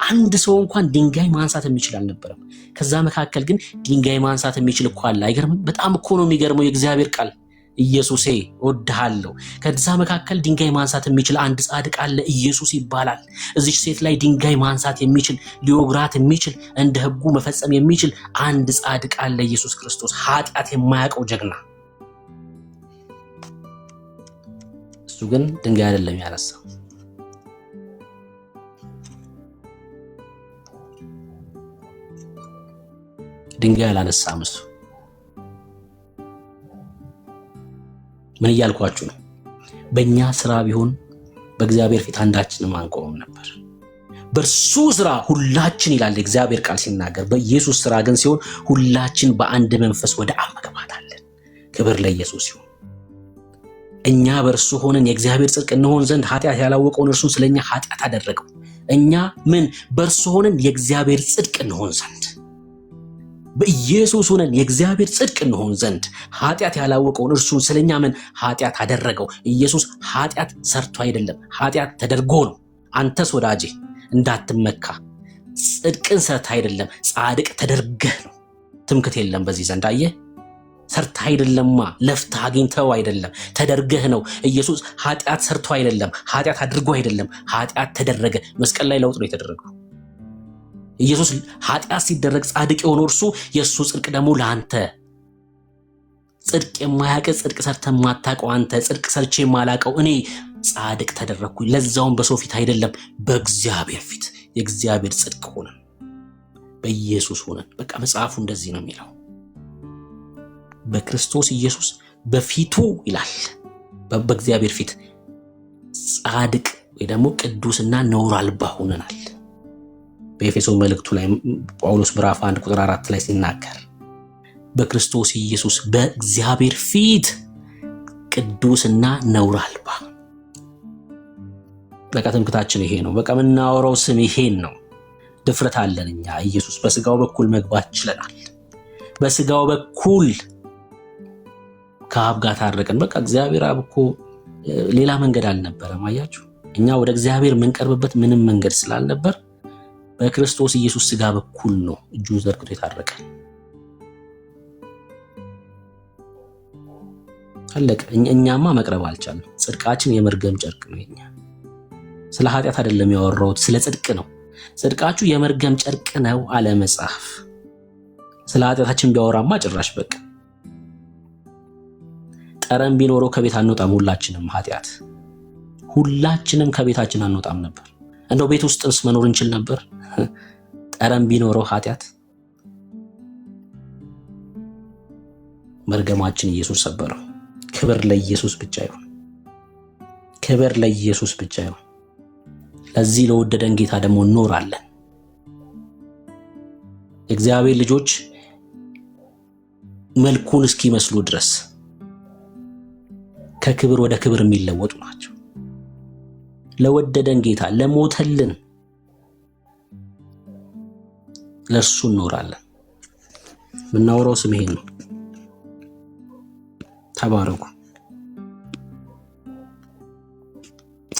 አንድ ሰው እንኳን ድንጋይ ማንሳት የሚችል አልነበረም። ከዛ መካከል ግን ድንጋይ ማንሳት የሚችል እኮ አለ። አይገርምም? በጣም እኮ ነው የሚገርመው የእግዚአብሔር ቃል። ኢየሱሴ እወድሃለሁ። ከዛ መካከል ድንጋይ ማንሳት የሚችል አንድ ጻድቅ አለ፣ ኢየሱስ ይባላል። እዚች ሴት ላይ ድንጋይ ማንሳት የሚችል ሊወግራት የሚችል እንደ ህጉ መፈጸም የሚችል አንድ ጻድቅ አለ፣ ኢየሱስ ክርስቶስ፣ ኃጢአት የማያውቀው ጀግና። እሱ ግን ድንጋይ አይደለም ያነሳው። ድንጋይ አላነሳም እሱ። ምን እያልኳችሁ ነው? በእኛ ስራ ቢሆን በእግዚአብሔር ፊት አንዳችንም አንቆምም ነበር። በእርሱ ስራ ሁላችን ይላል እግዚአብሔር ቃል ሲናገር። በኢየሱስ ስራ ግን ሲሆን ሁላችን በአንድ መንፈስ ወደ አብ መግባት አለን። ክብር ለኢየሱስ ይሁን። እኛ በእርሱ ሆነን የእግዚአብሔር ጽድቅ እንሆን ዘንድ ኃጢአት ያላወቀውን እርሱን ስለኛ ኃጢአት አደረገው። እኛ ምን በእርሱ ሆነን የእግዚአብሔር ጽድቅ እንሆን ዘንድ፣ በኢየሱስ ሆነን የእግዚአብሔር ጽድቅ እንሆን ዘንድ ኃጢአት ያላወቀውን እርሱን ስለኛ ምን ኃጢአት አደረገው። ኢየሱስ ኃጢአት ሰርቶ አይደለም፣ ኃጢአት ተደርጎ ነው። አንተስ ወዳጄ እንዳትመካ፣ ጽድቅን ሰርታ አይደለም፣ ጻድቅ ተደርገህ ነው። ትምክት የለም በዚህ ዘንድ። አየህ፣ ሰርታ አይደለማ፣ ለፍታ አግኝተው አይደለም፣ ተደርገህ ነው። ኢየሱስ ኃጢአት ሰርቶ አይደለም፣ ኃጢአት አድርጎ አይደለም፣ ኃጢአት ተደረገ። መስቀል ላይ ለውጥ ነው የተደረገው። ኢየሱስ ኃጢአት ሲደረግ ጻድቅ የሆነው እርሱ፣ የእሱ ጽድቅ ደግሞ ለአንተ። ጽድቅ የማያውቅ ጽድቅ ሰርተ የማታውቀው አንተ፣ ጽድቅ ሰርቼ የማላውቀው እኔ ጻድቅ ተደረግኩኝ። ለዛውም በሰው ፊት አይደለም፣ በእግዚአብሔር ፊት የእግዚአብሔር ጽድቅ ሆነን በኢየሱስ ሆነን። በቃ መጽሐፉ እንደዚህ ነው የሚለው። በክርስቶስ ኢየሱስ በፊቱ ይላል፣ በእግዚአብሔር ፊት ጻድቅ ወይ ደግሞ ቅዱስና ነውር አልባ ሆነናል። በኤፌሶን መልእክቱ ላይ ጳውሎስ ምዕራፍ 1 ቁጥር 4 ላይ ሲናገር በክርስቶስ ኢየሱስ በእግዚአብሔር ፊት ቅዱስና ነውር አልባ። በቃ ትምክህታችን ይሄ ነው። በቃ የምናወራው ስም ይሄን ነው። ድፍረት አለን እኛ። ኢየሱስ በስጋው በኩል መግባት ችለናል። በስጋው በኩል ከአብ ጋር ታረቀን። በቃ እግዚአብሔር አብ እኮ ሌላ መንገድ አልነበረም። አያችሁ፣ እኛ ወደ እግዚአብሔር የምንቀርብበት ምንም መንገድ ስላልነበር በክርስቶስ ኢየሱስ ስጋ በኩል ነው እጁን ዘርግቶ የታረቀን። አለቀ። እኛማ መቅረብ አልቻልንም። ጽድቃችን የመርገም ጨርቅ ነው። የኛ ስለ ኃጢአት አይደለም ያወራሁት፣ ስለ ጽድቅ ነው። ጽድቃችሁ የመርገም ጨርቅ ነው አለ መጽሐፍ። ስለ ኃጢአታችን ቢያወራማ ጭራሽ በቃ ጠረን ቢኖረው ከቤት አንወጣም። ሁላችንም ከቤታችን አንወጣም ነበር። እንደው ቤት ውስጥስ መኖር እንችል ነበር? ጠረን ቢኖረው ኃጢአት። መርገማችን ኢየሱስ ሰበረው። ክብር ለኢየሱስ ብቻ ይሁን። ክብር ለኢየሱስ ብቻ ይሁን። ለዚህ ለወደደን ጌታ ደግሞ እንኖራለን። እግዚአብሔር ልጆች መልኩን እስኪመስሉ ድረስ ከክብር ወደ ክብር የሚለወጡ ናቸው። ለወደደን ጌታ ለሞተልን ለእርሱ እንኖራለን። የምናወራው ስም ይሄን ነው። ተባረኩ።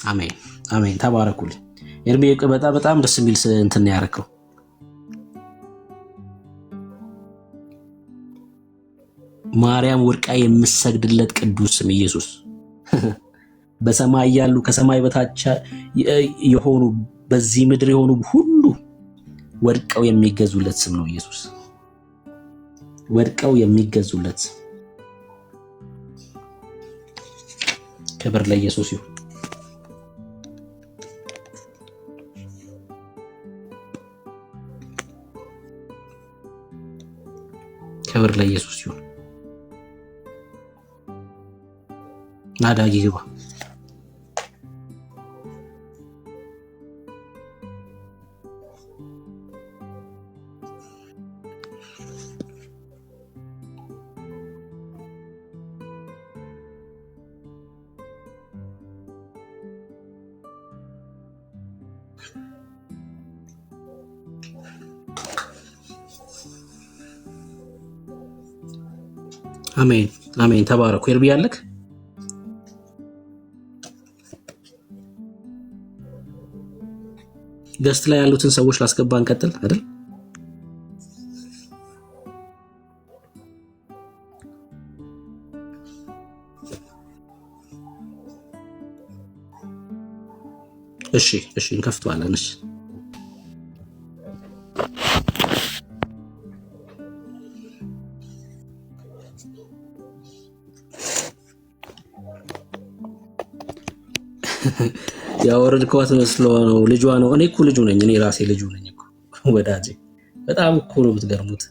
አሜን አሜን። ተባረኩልኝ። ኤርሚ በጣም ደስ የሚል እንትን ያረከው። ማርያም ወርቃ የምሰግድለት ቅዱስ ስም ኢየሱስ። በሰማይ ያሉ ከሰማይ በታች የሆኑ በዚህ ምድር የሆኑ ሁሉ ወድቀው የሚገዙለት ስም ነው ኢየሱስ። ወድቀው የሚገዙለት ስም። ክብር ለኢየሱስ ይሁን። ክብር ለኢየሱስ ይሁን። ናዳጊ ግባ። አሜን አሜን። ተባረኩ። ኤርቢ ያለክ ገስት ላይ ያሉትን ሰዎች ላስገባ እንቀጥል አይደል? እሺ እንከፍተዋለን። እሺ ያወረድኳት መስሎ ነው። ልጇ ነው። እኔ እኮ ልጁ ነኝ። እኔ ራሴ ልጁ ነኝ እኮ ወዳጄ። በጣም እኮ ነው የምትገርሙት።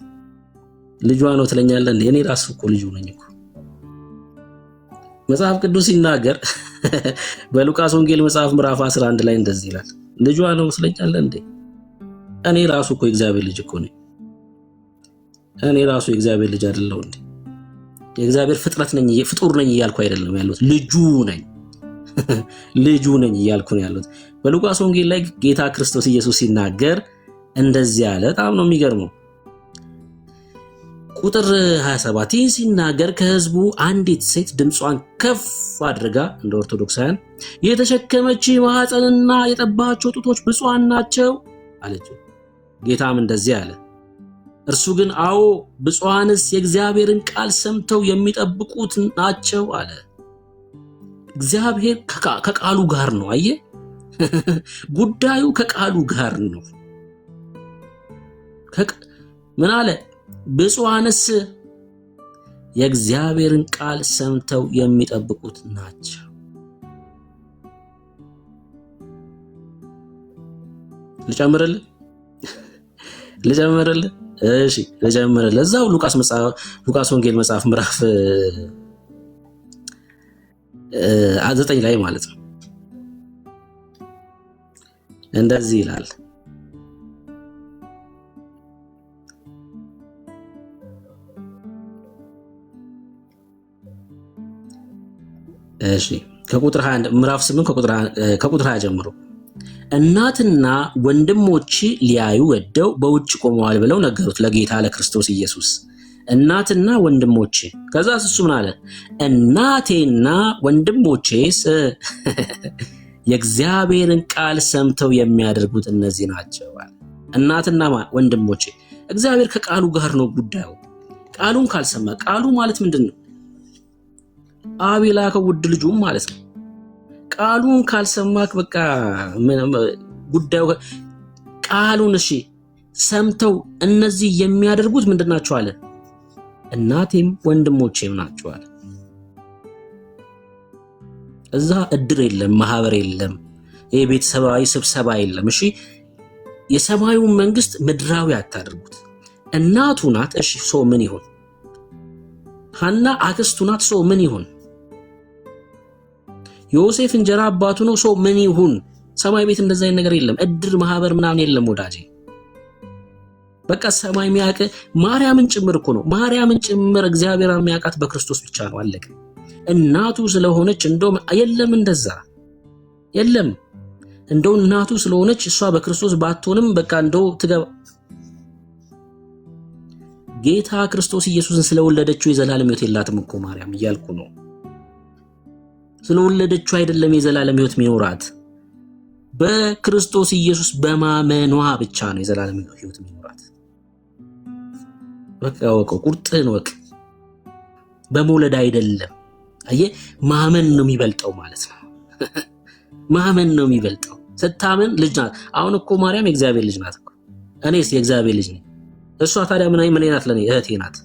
ልጇ ነው ትለኛለህ እንዴ? እኔ ራሱ እኮ ልጁ ነኝ እኮ። መጽሐፍ ቅዱስ ሲናገር በሉቃስ ወንጌል መጽሐፍ ምዕራፍ 11 ላይ እንደዚህ ይላል። ልጇ ነው ትለኛለህ እንዴ? እኔ ራሱ እኮ የእግዚአብሔር ልጅ እኮ ነኝ። እኔ ራሱ የእግዚአብሔር ልጅ አይደለሁ እንዴ? የእግዚአብሔር ፍጥረት ነኝ፣ ፍጡር ነኝ እያልኩ አይደለም ያለሁት። ልጁ ነኝ ልጁ ነኝ እያልኩ ነው ያለሁት። በሉቃስ ወንጌል ላይ ጌታ ክርስቶስ ኢየሱስ ሲናገር እንደዚህ ያለ በጣም ነው የሚገርመው። ቁጥር 27 ይህን ሲናገር ከህዝቡ አንዲት ሴት ድምጿን ከፍ አድርጋ እንደ ኦርቶዶክሳውያን የተሸከመች ማኅፀንና የጠባቸው ጡቶች ብፁዓን ናቸው አለችው። ጌታም እንደዚህ አለ፣ እርሱ ግን አዎ ብፁዓንስ የእግዚአብሔርን ቃል ሰምተው የሚጠብቁት ናቸው አለ። እግዚአብሔር ከቃሉ ጋር ነው። አየ ጉዳዩ ከቃሉ ጋር ነው። ምን አለ? ብፁዓንስ የእግዚአብሔርን ቃል ሰምተው የሚጠብቁት ናቸው። ልጨምርልህ? እሺ ልጨምርልህ። እዛው ሉቃስ ወንጌል መጽሐፍ ምዕራፍ 9 ላይ ማለት ነው። እንደዚህ ይላል፣ እሺ ከቁጥር 21 ምዕራፍ 8 ከቁጥር 20 ጀምሮ እናትና ወንድሞች ሊያዩ ወደው በውጭ ቆመዋል ብለው ነገሩት ለጌታ ለክርስቶስ ኢየሱስ። እናትና ወንድሞቼ ከዛ እሱ ምን አለ? እናቴና ወንድሞቼስ የእግዚአብሔርን ቃል ሰምተው የሚያደርጉት እነዚህ ናቸው። እናትና ወንድሞቼ እግዚአብሔር ከቃሉ ጋር ነው ጉዳዩ። ቃሉን ካልሰማ ቃሉ ማለት ምንድነው? አብ የላከው ውድ ልጁም ማለት ነው። ቃሉን ካልሰማክ በቃ ጉዳዩ ቃሉን እሺ ሰምተው እነዚህ የሚያደርጉት ምንድናቸው አለ? እናቴም ወንድሞቼም ናቸው አለ። እዛ እድር የለም፣ ማህበር የለም፣ የቤተሰባዊ ስብሰባ የለም። እሺ የሰማዩን መንግስት ምድራዊ አታድርጉት። እናቱ ናት። እሺ ሶ ምን ይሁን? ሐና አክስቱ ናት። ሶ ምን ይሁን? ዮሴፍ እንጀራ አባቱ ነው። ሶ ምን ይሁን? ሰማይ ቤት እንደዛ አይነት ነገር የለም። እድር ማህበር ምናምን የለም ወዳጄ። በቃ ሰማይ የሚያውቅ ማርያምን ጭምር እኮ ነው። ማርያምን ጭምር እግዚአብሔር የሚያውቃት በክርስቶስ ብቻ ነው። አለቀ። እናቱ ስለሆነች እንደው የለም እንደዛ የለም። እንደው እናቱ ስለሆነች እሷ በክርስቶስ ባትሆንም በቃ እንደው ትገባ ጌታ ክርስቶስ ኢየሱስን ስለወለደችው የዘላለም ሕይወት የላትም እኮ ማርያም እያልኩ ነው። ስለወለደችው አይደለም የዘላለም ሕይወት የሚኖራት በክርስቶስ ኢየሱስ በማመኗ ብቻ ነው የዘላለም ሕይወት የሚኖራት። በቃ ወቀው ቁርጥህን ወቅ። በመውለድ አይደለም። አየህ ማመን ነው የሚበልጠው ማለት ነው። ማመን ነው የሚበልጠው። ስታመን ልጅ ናት። አሁን እኮ ማርያም የእግዚአብሔር ልጅ ናት እኮ። እኔስ የእግዚአብሔር ልጅ ነኝ። እሷ ታዲያ ምን ናት ለኔ? እህቴ ናት።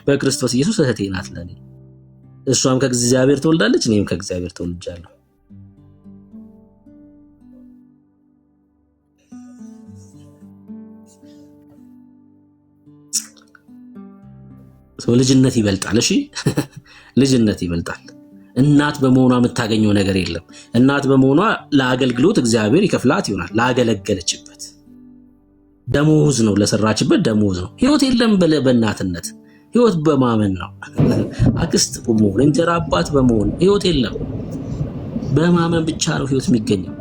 በክርስቶስ ኢየሱስ እህቴ ናት ለኔ። እሷም ከእግዚአብሔር ተወልዳለች፣ እኔም ከእግዚአብሔር ተወልጃለሁ። ልጅነት ይበልጣል። እሺ ልጅነት ይበልጣል። እናት በመሆኗ የምታገኘው ነገር የለም። እናት በመሆኗ ለአገልግሎት እግዚአብሔር ይከፍላት ይሆናል። ላገለገለችበት ደሞዝ ነው፣ ለሰራችበት ደሞዝ ነው። ህይወት የለም በእናትነት ህይወት በማመን ነው። አክስት በመሆን እንጀራ አባት በመሆን ህይወት የለም። በማመን ብቻ ነው ህይወት የሚገኘው።